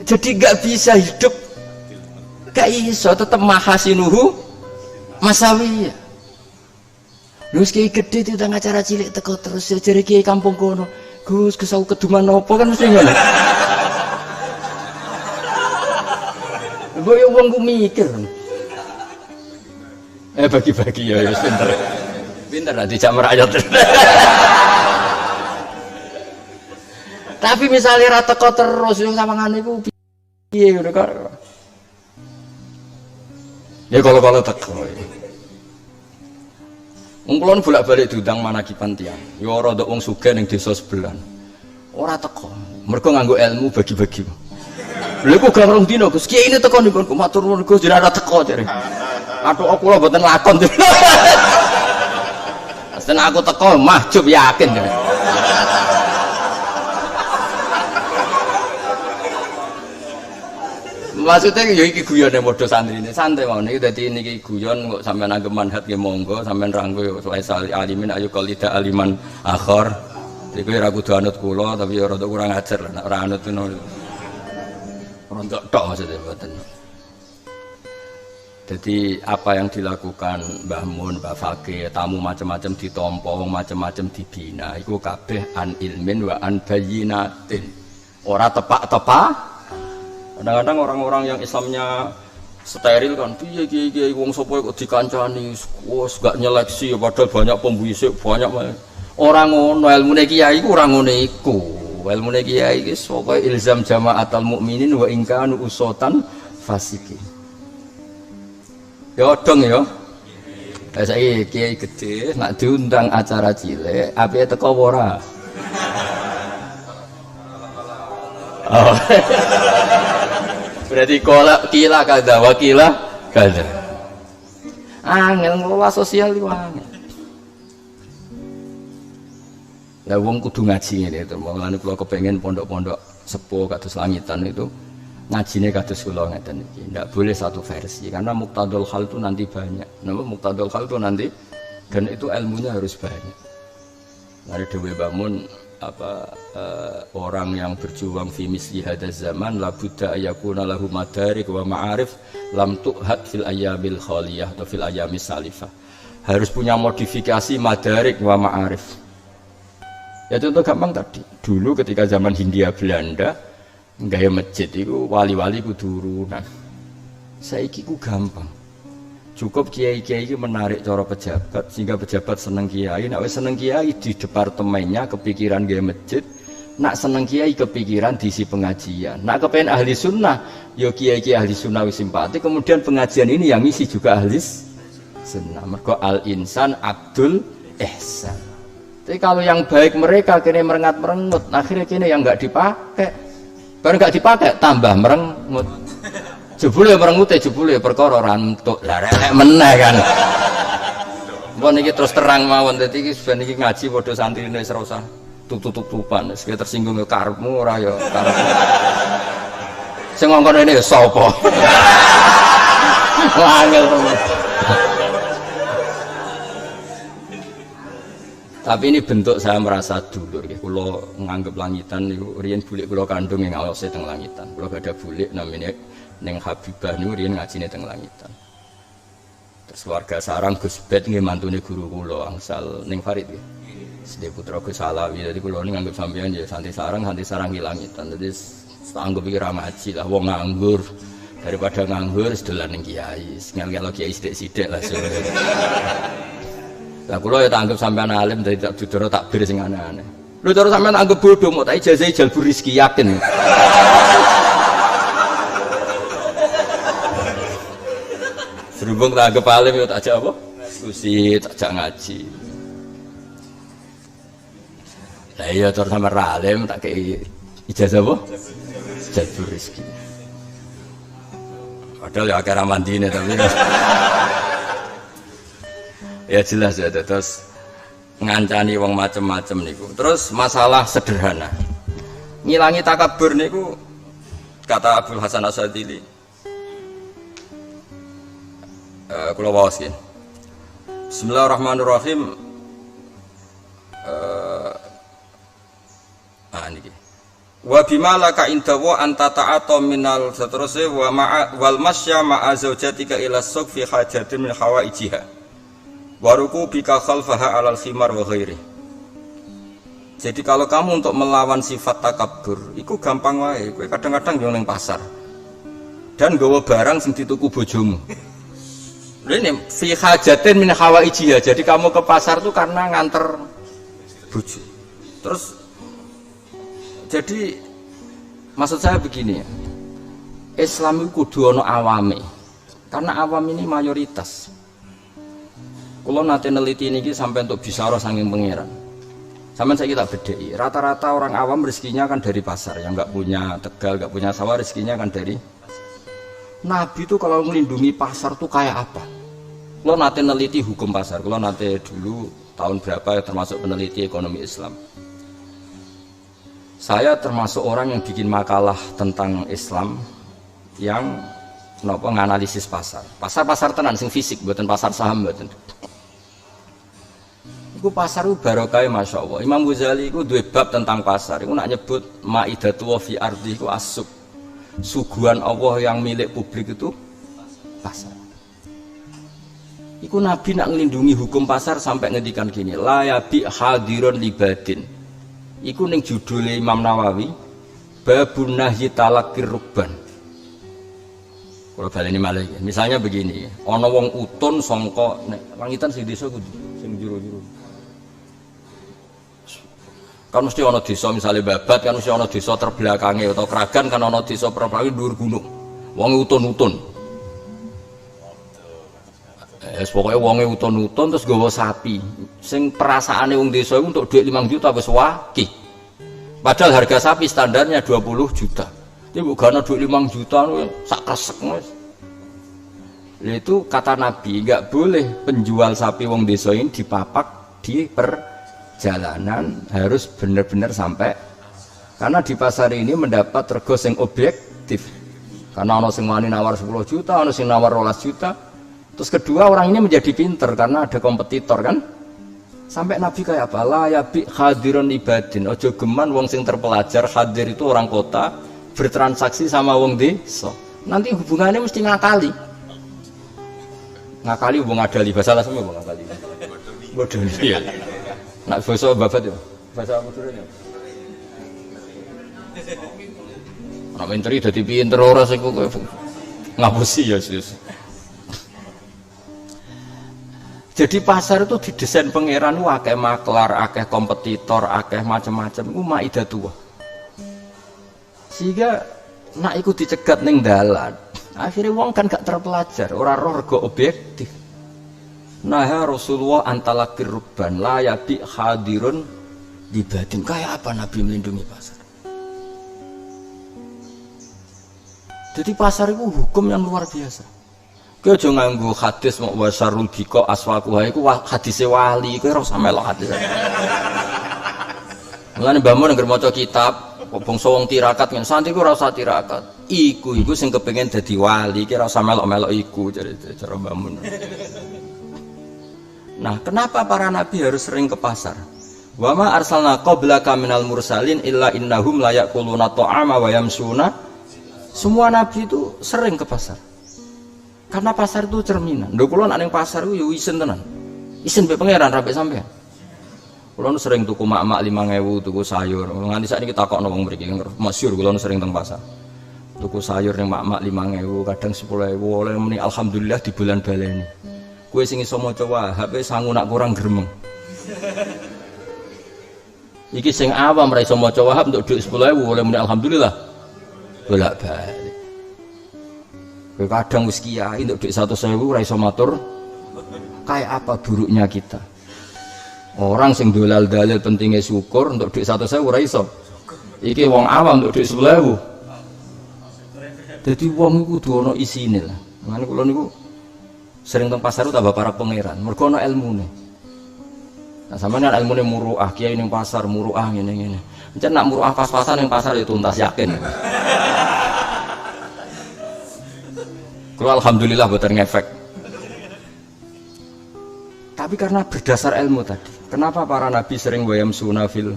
Jadi gak bisa hidup gak iso tetap mahasinuhu masawi. Terus kiai gede diundang acara cilik teko terus ya jare kiai kampung kono. Gus kesau keduman apa kan mesti ngono. Boyo wong ku mikir. Bagi-bagi ya pinter. Pinter lah dijak merakyat. Tapi misalnya rata teko terus yang sawangane iku piye ngono kok. Ya kalau teko. Wong kula bolak-balik diundang manakipan tiyang. Ya ora ndok wong sugih ning desa sebelah. Ora teko. Mergo nganggo ilmu bagi-bagi. Lha kok gak rong dina Gus. Kiai ini teko niku matur nuwun Gus jenengan ora teko jare. Atuk kula mboten lakon. Sen aku teko mahjub yakin. Maksudnya ya iki guyone modho santrine santai mawon iki dadi niki guyon kok sampean anggap manhat nggih monggo sampean ranggo soal alimin ayu qalida aliman akhir. Iku ora kudu anut kula tapi ya rada kurang ajar lah nek ora anut ngono. Rontok tok maksudnya mboten. Jadi apa yang dilakukan Mbah Mun, Mbah Fakih, tamu macam-macam ditampa, wong macam-macam dibina iku kabeh an ilmin wa an bayyinatin. Ora tepak-tepak. Kadang-kadang orang-orang yang Islamnya steril kan, piye kiai wong sapa kok dikancani, wis gak nyeleksi padahal banyak pembisik, banyak orang ngono ilmune kiai ku ora ngono iku. Ilmune kiai iki sapa ilzam jamaatul mukminin wa in kanu usatan fasikin. Ya dong ya. Saiki kiai gede nak diundang acara cilik, apike teko ora? Oh. Berarti kila kada wakila kada. Angel ngelola sosial itu angel. Lah wong kudu ngaji ngene itu. Mulane kula kepengin pondok-pondok sepuh kados langitan itu ngajine kados kula ngeten iki. Ndak boleh satu versi karena muqtadul hal itu nanti banyak. Napa muqtadul hal itu nanti dan itu ilmunya harus banyak. Mari dhewe bangun orang yang berjuang fi misli hadaz zaman la budda ayakuna lahu madarik wa ma'arif lam tu'had fil ayyamil khaliyah atau fil ayyamis salifah. Harus punya modifikasi madarik wa ma'arif. Ya contoh gampang tadi. Dulu ketika zaman Hindia Belanda gaya masjid itu wali-wali kudu urunan. Saiki ku gampang. Cukup kiai-kiai itu menarik cara pejabat sehingga pejabat seneng kiai. Nak wis seneng kiai di departemennya kepikiran gaya masjid. Nak seneng kiai kepikiran diisi pengajian. Nak kepengen ahli sunnah, yo kiai-kiai ahli sunnah wis simpati. Kemudian pengajian ini yang isi juga ahli sunnah. Mergo al insan abdul ihsan. Tapi kalau yang baik mereka kini merengat-merengut, akhirnya kini yang nggak dipakai. Baru nggak dipakai tambah merengut. Jebule merengute jebule perkara ora entuk. Lah rek meneh kan. Mbon iki terus terang mawon dadi iki ben iki ngaji padha santrine wis ora usah tutup-tutupan. Wis tersinggung karepmu ora ya karepmu. Sing ngongkon ini sapa? Angel temen. Tapi ini bentuk saya merasa dulur nggih. Kula nganggep langitan niku riyen bulik kula kandung ing awase teng langitan. Kula gak ada bulik namine ning Habibah niku riyen ngajine teng langitan. Terus warga sarang Gus Bet nggih mantune guru kula angsal ning Farid nggih. Sedhe putra Gus Alawi. Dadi kula niku nganggep sampeyan ya santi sarang ki langitan. Dadi anggap iki ra ngaji lah wong nganggur. Daripada nganggur sedolan ning kiai. Ngel-ngelo kiai sithik-sithik lah. Lah kula ya tak anggap sampean alim dadi tak dudoro takbir sing aneh-aneh. Lho cara sampean anggap bodoh mau tak ijazah jalbur rezeki yakin. Serubung tak anggap alim ya tak ajak apa? Diskusi, tak ajak ngaji. Lah iya cara sampean alim tak kei ijazah apa? Jalbur rezeki. Padahal ya akeh mandine tapi ya jelas ya, terus ngancani wong macem-macem niku. Terus masalah sederhana, ngilangi takabur niku kata Abdul Hasan Asadili. Kula waos nggih. Bismillahirrahmanirrahim. Niki. Wa bima laka indawa anta ta'ata minal satruse wa ma'a wal masya ma'a zaujatika ila suq fi hajatin min hawaijiha. Waruku bika khalfaha alal khimar wa ghairi. Jadi kalau kamu untuk melawan sifat takabur, itu gampang wae. Kowe kadang-kadang yo ning pasar. Dan nggawa barang sing dituku bojomu. Ini fi hajatin min hawaijiha. Jadi kamu ke pasar tuh karena nganter bojo. Terus jadi maksud saya begini ya. Islam itu kudu ana awame. Karena awam ini mayoritas. Kalau nanti neliti ini sampai untuk bisyarah saking pangeran. Sampai saya kita bedai. Rata-rata orang awam rezekinya kan dari pasar. Yang nggak punya tegal, nggak punya sawah rezekinya kan dari. Nabi itu kalau melindungi pasar tuh kayak apa? Kalau nanti neliti hukum pasar. Kalau nanti dulu tahun berapa termasuk peneliti ekonomi Islam. Saya termasuk orang yang bikin makalah tentang Islam yang nganalisis pasar. Pasar tenan sing fisik, buatan pasar saham buatan. Iku pasar itu barokah Masya Allah. Imam Ghazali itu dua bab tentang pasar. Iku nak nyebut ma'idatu wa fi ardi itu asuk. Suguhan Allah yang milik publik itu pasar. Iku Nabi nak ngelindungi hukum pasar sampai ngedikan gini. La yabi hadirun libadin. Iku ning judulnya Imam Nawawi. Babun nahyi talakir rukban. Kalau baleni malah misalnya begini. Ana wong utun sangka langitan sing desa kudu sing jero-jero. Kan mesti ana desa misalnya Babat kan mesti ana desa terbelakange atau Kragan kan ana desa perbelakange dhuwur gunung. Wong utun-utun. Pokoknya wonge utun-utun terus gawa sapi. Sing perasaane wong desa iku untuk dhuwit 5 juta wis waki. Padahal harga sapi standarnya 20 juta. Ini bukan dhuwit 5 juta sak kresek wis. Lha itu kata Nabi enggak boleh penjual sapi wong desa ini dipapak di perjalanan, harus benar-benar sampai. Karena di pasar ini mendapat rego sing objektif. Karena ono sing wani nawar 10 juta, ono sing nawar 12 juta. Terus kedua orang ini menjadi pinter karena ada kompetitor kan. Sampai Nabi kayak apa? La yabi hadirun ibadin. Ojo geman wong sing terpelajar, hadir itu orang kota bertransaksi sama wong desa. Nanti hubungannya mesti ngakali. Ngakali hubung adali, bahasa lah semua hubung ngakali. Bodoh ya. Nak bahasa babat ya. Bahasa bodoh ya. Nak menteri dadi pinter ora sing ngapusi ya, Sus. Jadi pasar itu didesain pangeran akeh maklar, akeh kompetitor, akeh macam-macam. Maidatullah. Sehingga nak ikut dicegat ning dalan. Akhirnya wong kan gak terpelajar, ora roh rego objektif. Nah Rasulullah antalakir ruban la yabi hadirun dibatin. Kayak apa Nabi melindungi pasar? Jadi pasar itu hukum yang luar biasa. Kau jangan nganggo hadis mau wasarul biko aswaquha iku hadise wali, kowe ora usah melok hadis. Mulane mbahmu nek maca kitab bangsa wong tirakat ngene santi ku ora usah tirakat. Iku sing kepengin dadi wali, ki ora usah melok-melok iku cara mbahmu. Nah, kenapa para nabi harus sering ke pasar? Wa ma arsalna qablaka minal mursalin illa innahum la yaquluna ta'ama wa yamsuna. Semua nabi itu sering ke pasar. Karena pasar itu cerminan. Lho kula nek ning pasar ku yo isen tenan. Isen mbek pangeran ra mbek sampean. Kula nu sering tuku mak-mak 5.000 tuku sayur. Nganti sakniki takokno wong mriki masyhur kula nu sering teng pasar. Tuku sayur ning mak-mak 5.000, kadang 10.000 oleh muni alhamdulillah di bulan baleni. Kowe sing iso maca Wahab sangu nak kurang gremeng. Iki sing awam ra iso maca Wahab untuk dhuwit 10.000 oleh muni alhamdulillah. Bolak-balik. Kadang wis kiai untuk duit 100.000 ora iso matur. Kayak apa buruknya kita? Orang sing dolal dalil pentingnya syukur untuk duit 100.000 ora iso. Iki wong awam untuk duit 10.000. Dadi wong iku kudu ana isine lah. Mane kula niku sering teng pasar tambah para pangeran, mergo ana ilmune. Nah sampeyan ilmune muruah, kiai ning pasar muruah ngene-ngene. Encen nak muruah pas-pasan ning pasar ya tuntas yakin. Kalau alhamdulillah buatan ngefek. Tapi karena berdasar ilmu tadi, kenapa para nabi sering wayam sunafil?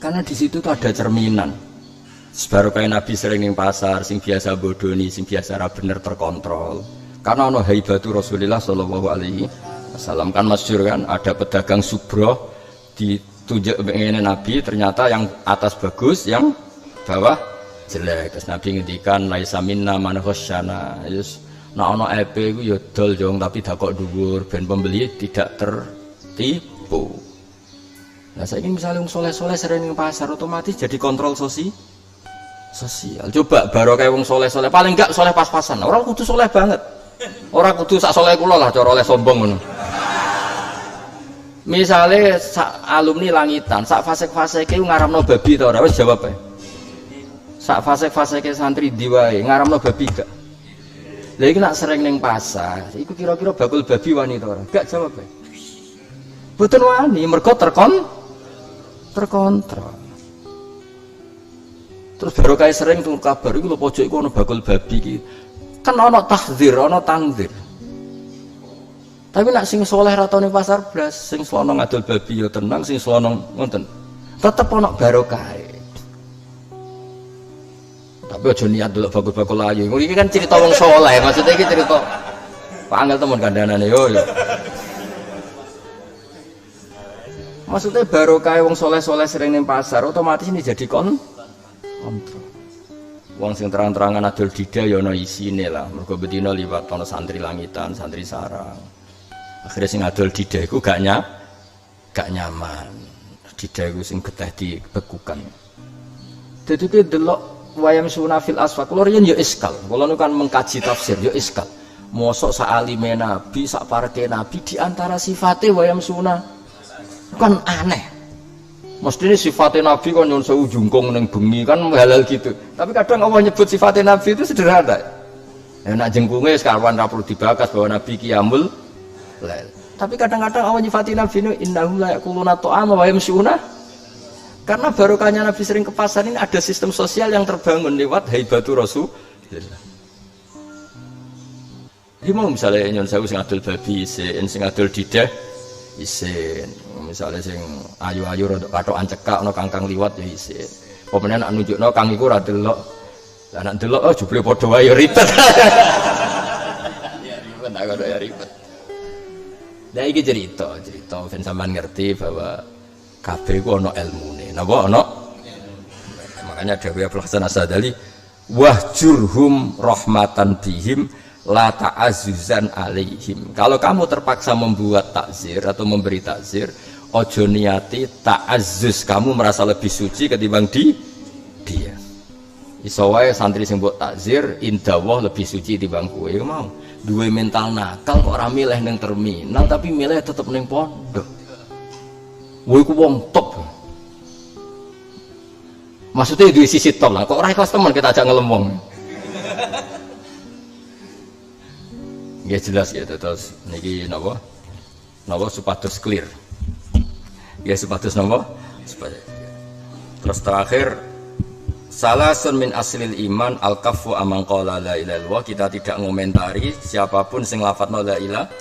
Karena di situ tuh ada cerminan. Sebaru kayak nabi sering ning pasar, sing biasa bodoni, sing biasa ra bener terkontrol. Karena ono haibatu Rasulullah Shallallahu Alaihi Wasallam kan masyhur kan, ada pedagang subroh ditunjuk pengen nabi, ternyata yang atas bagus, yang bawah jelek. Terus Nabi ngendikan laisa minna man khasyana. Yes, nek ana EP iku ya dol jong tapi dakok dhuwur ben pembeli tidak tertipu. Nah, saiki misalnya wong soleh-soleh sering ning pasar otomatis jadi kontrol sosial. Coba baru kayak wong soleh-soleh paling enggak soleh pas-pasan. Orang kudu soleh banget. Orang kudu sak soleh kula lah cara oleh sombong ngono. Misale alumni langitan, sak fase-faseke ngaramno babi to ora wis jawab ae. Sak fase-fase ke santri diwae ngaramno babi gak. Lha iki nak sering ning pasar, iku kira-kira bakul babi wani to ora? Gak jawab ae. Mboten wani, mergo terkontrol. Terus baru kayak sering tunggu kabar iku lho pojok iku ana bakul babi iki. Kan ana tahdzir, ana tanzir. Tapi nak sing soleh ra tau ning pasar blas, sing slono ngadol babi ya tenang, sing slono ngoten. Tetep ana barokah. Tapi aja niat delok bakul-bakul ayu. Iki kan cerita wong saleh, maksudnya iki cerita Pak Angel temen kandhanane yo. Maksudnya barokah wong saleh-saleh sering ning pasar, otomatis ini jadi kontrol. Wong sing terang-terangan adol dida ya ana isine lah. Mergo betina liwat ana santri langitan, santri sarang. Akhirnya sing adol dida iku gak nyaman. Dida iku sing getih dibekukan. Dadi ki delok wayam sunafil asfaq kula riyen ya iskal. Kula nu kan mengkaji tafsir ya iskal. Mosok sak alime nabi, sak pareke nabi di antara sifate wayam sunah kan aneh. Mestine sifate nabi kan nyun sewu jungkung ning bengi kan halal gitu. Tapi kadang Allah nyebut sifate nabi itu sederhana. Ya nak jengkunge sekawan ra perlu dibakas bahwa nabi qiyamul lail. Tapi kadang-kadang Allah nyifati nabi innahu la yaquluna ta'ama wa yamshuna. Karena barokahnya Nabi sering ke pasar ini ada sistem sosial yang terbangun lewat haibatu Rasulullah. Ini mau misalnya nyon sewu sing adol babi, sing adol didah isin. Misalnya sing ayu-ayu rada katokan cekak ana kangkang liwat ya isin. Pemene nek nunjukno kang iku ora delok. Lah nek delok oh jebule padha wae ya ribet. Ya ribet aku ya ribet. Lah iki cerita ben sampean ngerti bahwa kabeh ku ana ilmune. Napa ana? Makanya Dewi Abdul Hasan As-Sadali wahjurhum rahmatan bihim la ta'azzuzan alaihim. Kalau kamu terpaksa membuat takzir atau memberi takzir, ojo niati ta'azzuz, kamu merasa lebih suci ketimbang dia. Iso wae santri sing mbok takzir indawah lebih suci timbang kowe mau. Duwe mental nakal kok ora milih ning terminal tapi milih tetep ning pondok. Kowe ku wong top. Maksudnya duwe sisi top lah, kok ora ikhlas temen kita ajak ngelem. Ya jelas ya terus niki napa supados clear. Ya supados napa? Terus terakhir salasun min aslil iman al-kaffu amman qala la ilaha illallah, kita tidak ngomentari siapapun sing lafadzna la ilaha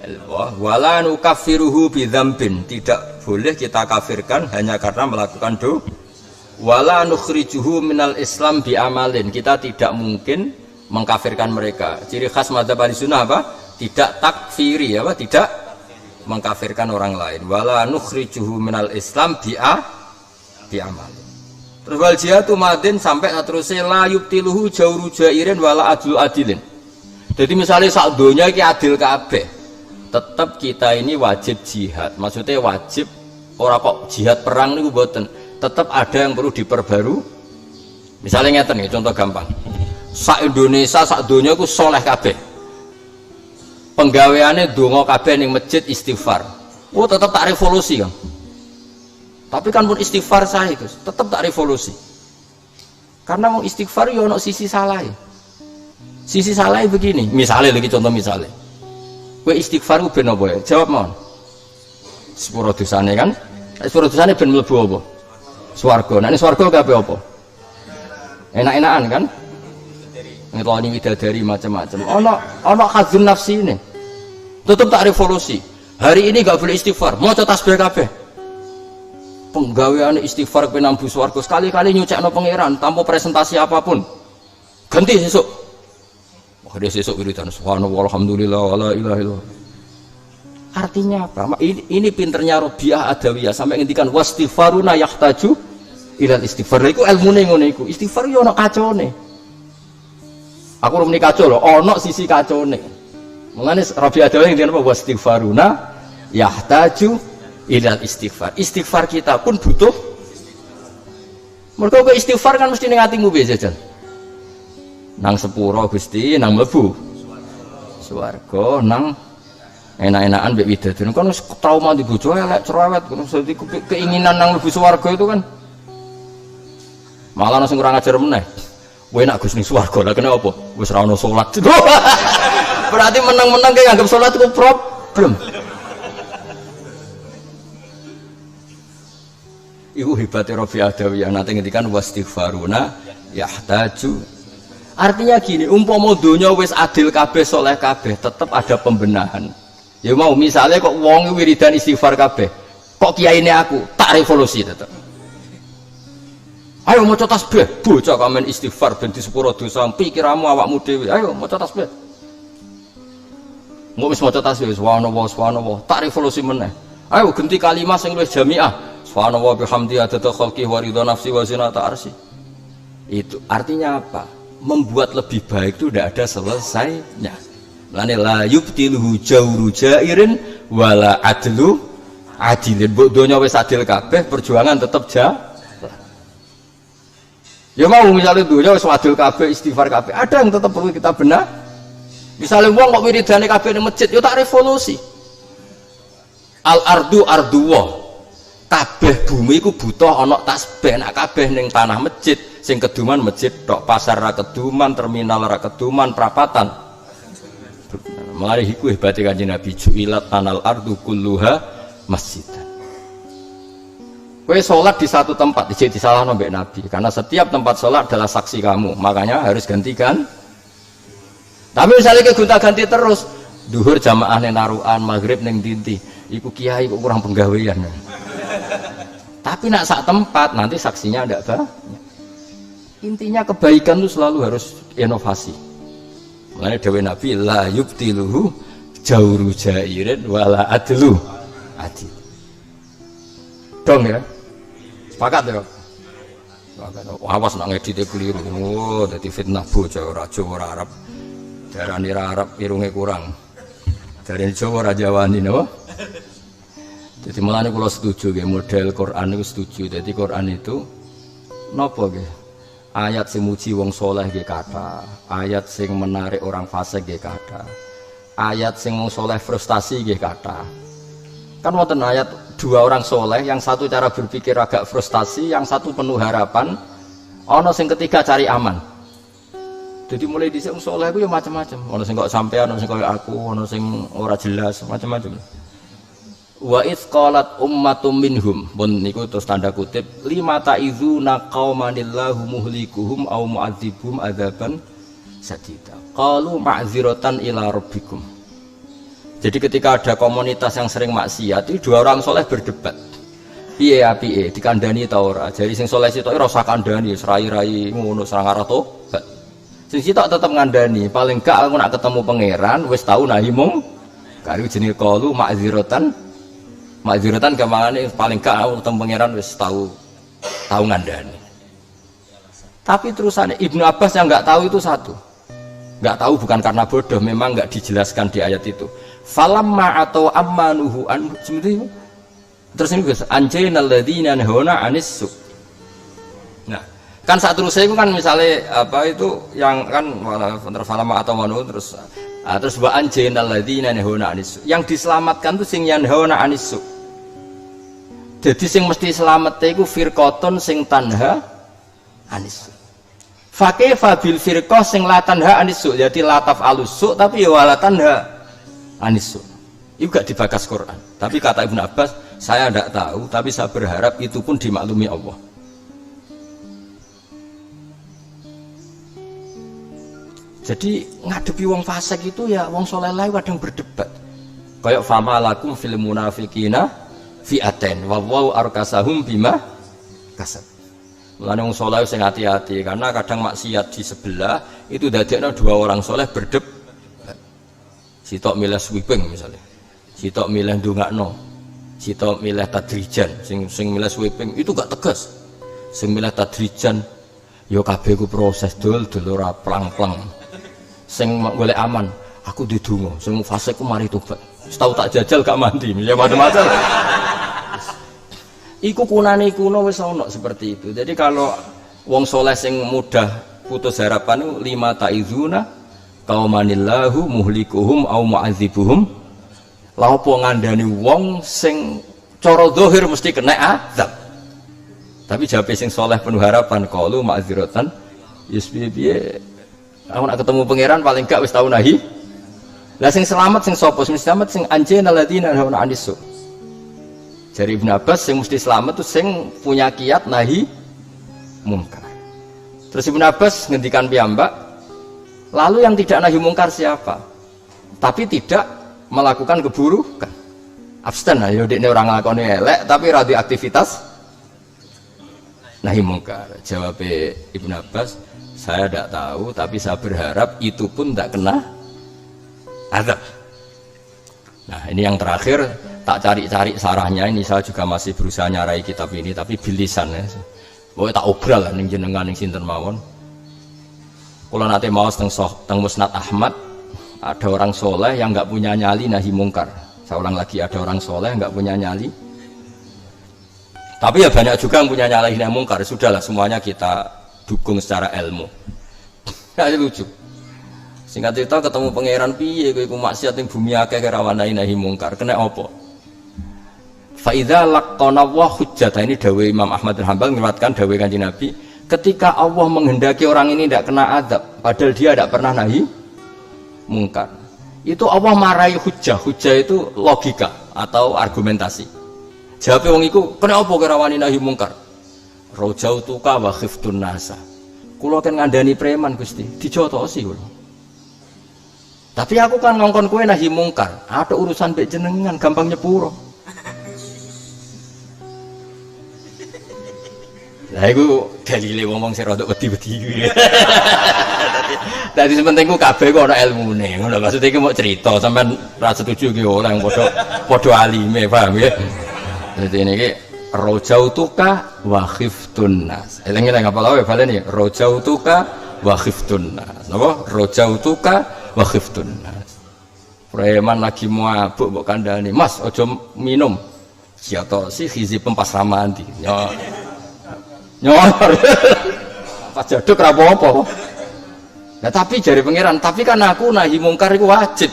illallah wala nukaffiruhu bidzambin, tidak boleh kita kafirkan hanya karena melakukan dosa. Wala nukhrijuhu minal Islam bi amalin, kita tidak mungkin mengkafirkan mereka. Ciri khas mazhab Ahlussunnah apa? Tidak takfiri apa? Tidak mengkafirkan orang lain. Wala nukhrijuhu minal Islam bi amalin. Terus wal jihadu madin sampai terusnya la yubtiluhu jawru jairin wala adlu adilin. Jadi misalnya sak donya iki adil kabeh, tetap kita ini wajib jihad. Maksudnya wajib, ora kok jihad perang niku mboten. Tetap ada yang perlu diperbaru. Misalnya ngeten nih, contoh gampang. Sak Indonesia, sak donya ku soleh kabeh. Penggaweane donga kabeh ning masjid istighfar. Oh, tetap tak revolusi, Kang. Tapi kan pun istighfar sah itu, tetap tak revolusi. Karena mau istighfar yo ono sisi salah. Sisi salah begini. Misalnya lagi contoh misalnya. Kowe istighfar ku ben apa ya? Jawab mon. Sepuro dosane kan? Sepuro dosane ben mlebu apa? Swarga. Nek swarga kabeh apa? Enak-enakan kan? Ngeloni widadari macam-macam. Ono khazun nafsi ini. Tetap tak revolusi. Hari ini gak boleh istighfar. Mau tasbih kabeh. Penggaweane istighfar ke nambu swarga. Sekali-kali nyucekno pangeran tanpa presentasi apapun. Ganti sesuk. Wah, dia sesuk wiridan subhanallah alhamdulillah wala ilaha illallah. Artinya apa? Ini pinternya Rabi'ah Adawiyah sampai ngendikan wastighfaruna yahtaju ilal istighfar. Iku ilmune ngono iku. Istighfar yo ono kacone. Aku rumeni kacau lho, ono sisi kacone. Mulane Rabi'ah Adawiyah ngendikan apa wastighfaruna yahtaju ilal istighfar. Istighfar kita pun butuh. Mergo kok istighfar kan mesti ning atimu piye jajan. Nang sepuro Gusti, nang mlebu swarga, nang enak-enakan mbek widadari kan wis trauma di bojo elek cerewet dadi keinginan nang mlebu swarga itu kan malah langsung kurang ajar meneh. Kowe nak Gus ning swarga lha kena apa? Wis ra ono salat. Berarti menang-menang kayak nganggep salat itu problem. Iku hebatnya Rabi'ah Adawiyah nanti ngendikan wastighfaruna yahtaju. Artinya gini, umpama donya wis adil kabeh soleh kabeh, tetap ada pembenahan. Ya mau misalnya kok wong wiridan istighfar kabeh, kok kiyaine aku tak revolusi tetap. Ayo maca tasbih, bocah kamen istighfar ben disepuro dosa, pikiramu awakmu dhewe. Ayo maca tasbih. Mau wis maca tasbih subhanallah, tak revolusi meneh. Ayo ganti kalimat sing luwih jamiah. Subhanallah bihamdi adada khalqi wa ridha nafsi wa zinata arsy. Itu artinya apa? Membuat lebih baik itu tidak ada selesainya. Lane la yubtiluhu jawru jairin wala adlu adilin. Mbok donya wis adil kabeh, perjuangan tetap jalan. Ya mau misalnya donya wis adil kabeh, istighfar kabeh, ada yang tetap perlu kita benar. Misalnya wong kok wiridane kabeh ning masjid, yo tak revolusi. Al ardu arduwah. Kabeh bumi iku butuh ana tasbih, nek kabeh ning tanah masjid, sing keduman masjid tok, pasar ra keduman, terminal ra keduman, prapatan. Mulai iku hebate Kanjeng Nabi ju'ilat tanal ardu kulluha masjidan. Kowe salat di satu tempat dijek disalahno mbek Nabi, karena setiap tempat salat adalah saksi kamu, makanya harus gantikan. Tapi misalnya ke gonta-ganti terus, duhur jamaah ning narukan, maghrib ning dinti. iku kiai kok kurang penggawean. Tapi nak sak tempat nanti saksinya ndak banyak. Intinya kebaikan itu selalu harus inovasi. Makanya dewe Nabi la yubtiluhu jauru jairin wala adlu adil. Dong ya. Sepakat ya. Awas nak ngedite keliru. Oh, dadi fitnah bocah ora Jawa ora Arab. Darani ra Arab irunge kurang. Darani Jawa ora Jawani napa? Jadi mulane kula setuju nggih model Quran niku setuju. Jadi Quran itu napa nggih? Ayat sing muji wong saleh nggih kathah, ayat sing menarik orang fasik nggih kathah. Ayat sing wong saleh frustasi nggih kathah. Kan wonten ayat dua orang saleh, yang satu cara berpikir agak frustasi, yang satu penuh harapan, ana sing ketiga cari aman. Jadi mulai dhisik wong saleh ku ya macam-macam. Ana sing kok sampean, ana sing koyo aku, ana sing ora jelas, macam-macam. Wa idz qalat ummatum minhum, pun niku terus tanda kutip, lima ta'izuna qaumanillahu muhlikuhum aw mu'adzibuhum adzaban sadida. Qalu ma'dziratan ila rabbikum. Jadi ketika ada komunitas yang sering maksiat, itu dua orang soleh berdebat. Piye ya piye, dikandani ta ora? Jadi sing soleh sitok ora usah kandani, serai-rai ngono serang arah tobat. Sing sitok tetep ngandani, paling gak aku nak ketemu pangeran wis tau nahi mung karo jenenge qalu Ma'dziratan kemana paling gak aku ketemu pangeran wis tahu ngandani. Tapi terusannya Ibnu Abbas yang nggak tahu itu satu, nggak tahu bukan karena bodoh, memang nggak dijelaskan di ayat itu. Falamma atau ammanuhu an seperti itu. Terus ini guys, anjainal ladzina nahuna anis. Nah, kan saat terus itu kan misalnya apa itu yang kan falamma atau ammanuhu terus wa anjainal ladzina nahuna anis. Yang diselamatkan itu sing yanhauna anis. Jadi sing mesti selamat iku firqatun sing tanha anis. Fakih fabil firqah sing la tanha anis. Jadi lataf alusuk tapi ya wala tanha anis. Itu gak dibakas Quran. Tapi kata Ibnu Abbas, saya tidak tahu, tapi saya berharap itu pun dimaklumi Allah. Jadi ngadepi wong fasik itu ya wong soleh lain kadang berdebat. Kayak fama lakum fil munafiqina fi'aten wa waw arkasahum bima kasab. Mulane wong saleh sing hati-hati karena kadang maksiat di sebelah itu dadekno dua orang saleh berdebat. Sitok milih sweeping misalnya. Sitok milih ndongakno. Sitok milih tadrijan. Sing milih sweeping itu gak tegas. Sing milih tadrijan ya kabeh ku proses dul ora plang-plang. Sing golek aman, aku didonga. Sing fasik ku mari tobat. Setau tak jajal gak mandi, ya macam-macam. Iku kunane kuno wis ana seperti itu. Jadi kalau wong soleh sing mudah putus harapan itu lima ta'izuna qaumanillahu muhlikuhum au mu'adzibuhum. Lha apa ngandani wong sing cara zahir mesti kena azab. Tapi jawabe sing soleh penuh harapan qalu ma'dziratan yes piye aku nak ketemu pangeran paling gak wis tau nahi. Lah sing selamat sing sapa? Sing selamat sing anjena ladina hauna anisu. Dari Ibnu Abbas yang mesti selamat tuh sing punya kiat nahi mungkar. Terus Ibnu Abbas ngendikan piyambak, lalu yang tidak nahi mungkar siapa? Tapi tidak melakukan keburukan. Abstain ayo dekne orang nglakoni elek tapi radioaktivitas nahi mungkar. Jawab Ibnu Abbas, saya tidak tahu tapi saya berharap itu pun tidak kena azab. Nah ini yang terakhir, tak cari-cari sarahnya, ini saya juga masih berusaha nyarai kitab ini tapi bilisan ya. Pokoknya tak obral lah ning jenengan ning sinten mawon. Kula nate maos teng Musnad Ahmad, ada orang soleh yang nggak punya nyali nahi mungkar. Saya ulang lagi, ada orang soleh nggak punya nyali. Tapi ya banyak juga yang punya nyali nahi mungkar. Sudahlah semuanya kita dukung secara ilmu. Nah, itu lucu. Singkat cerita ketemu pangeran piye kowe iku maksiat ning bumi akeh rawan nahi mungkar. Kena apa? Fa idza laqana wa hujjata, ini dawuh Imam Ahmad bin Hanbal meriwayatkan dawuh Kanjeng Nabi, ketika Allah menghendaki orang ini tidak kena azab padahal dia tidak pernah nahi mungkar. Itu Allah marahi hujjah. Hujjah itu logika atau argumentasi. Jawab wong iku, kena apa kowe rawani nahi mungkar? Rajautuka wa khiftun nasa. Kula kan ngandani preman Gusti, dijotosi kula. Tapi aku kan ngongkon kowe nahi mungkar. Ada urusan mbek jenengan gampang nyepuro. Lah iku dalile ngomong sing rada wedi-wedi kuwi. Dadi sementing ku kabeh kok ana ilmune. Ngono maksud iki mau cerita sampean ra setuju ki ora padha alime, paham ya. Dadi niki rojautuka wa khiftun nas. Eling-eling apa lawe baleni rojautuka wa khiftun nas. Napa? Rojautuka wa khiftun nas. Preman lagi mabuk mbok kandhani, "Mas, aja minum." Siato si khizi pempas ramanti. Nyor. Pas jaduk ra apa-apa. Nah, tapi jari pangeran, tapi kan aku nahi mungkar iku wajib.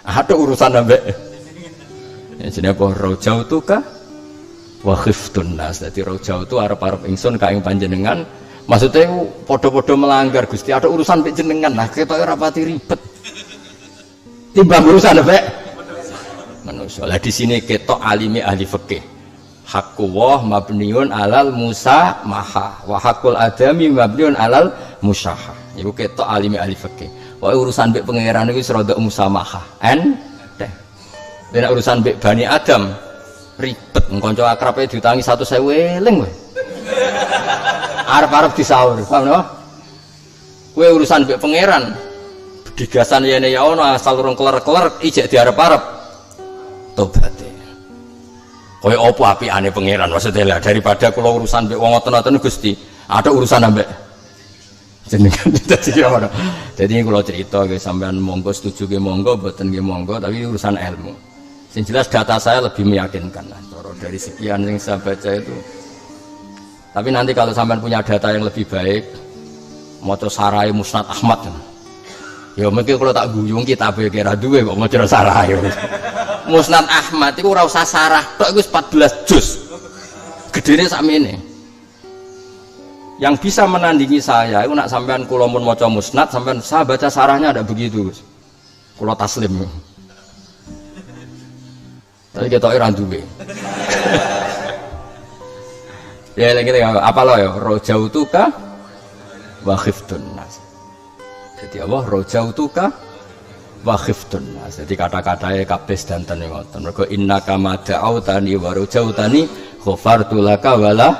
Ada urusan ambek. Ya jenenge apa? Rojautuka wa khiftun nas. Dadi rojau itu arep-arep ingsun ka ing panjenengan. Maksudnya padha-padha melanggar Gusti, ada urusan mbek jenengan. Nah, ketoke ora pati ribet. Timbang urusan mbek manusa. Lah di sini ketok alime ahli fikih. Haqqu wa mabniun alal musamaha wa haqqul adami mabniun alal musyahah. Iku ketok alime ahli fikih. Wae urusan mbek pangeran iku wis rada musamaha. Nek urusan mbek Bani Adam ribet, kanca akrabe diutangi 100.000 eling kowe. Arep-arep disaur, paham no? Kowe urusan mbek pangeran. Digasan yene ya ono asal urung keler-keler ijek diarep-arep tobaté. Kowe opo apikane pangeran maksudnya lah daripada kula urusan mbek wong ngoten-ngoten Gusti, ada urusan ambek jenengan dadi ngono. Jadi kula cerita nggih sampean monggo setuju nggih monggo, mboten nggih monggo, tapi urusan ilmu. Yang jelas data saya lebih meyakinkan lah. Dari sekian yang saya baca itu. Tapi nanti kalau sampean punya data yang lebih baik, maca sarai Musnad Ahmad. Ya mungkin kalau tak guyung kitabe kira duwe kok maca sarai. Musnad Ahmad itu ora usah sarah, tok iku 14 juz. Gedene sakmene. Yang bisa menandingi saya itu nak sampean kula mun maca Musnad, sampean saya baca sarahnya ada begitu. Kula taslim. Tapi kita orang duwe. Ya lagi apa lo ya? Rojautuka wa khiftun nas. Jadi apa? Rojautuka wa khiftun nas. Jadi kata-katanya kabeh danten ngoten. Mergo innaka ma da'autani wa rojautani ghafartu laka wala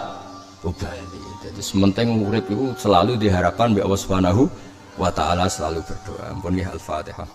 ubali. Jadi sementing urip itu selalu diharapkan bi Allah Subhanahu wa taala selalu berdoa. Ampun nggih Al-Fatihah.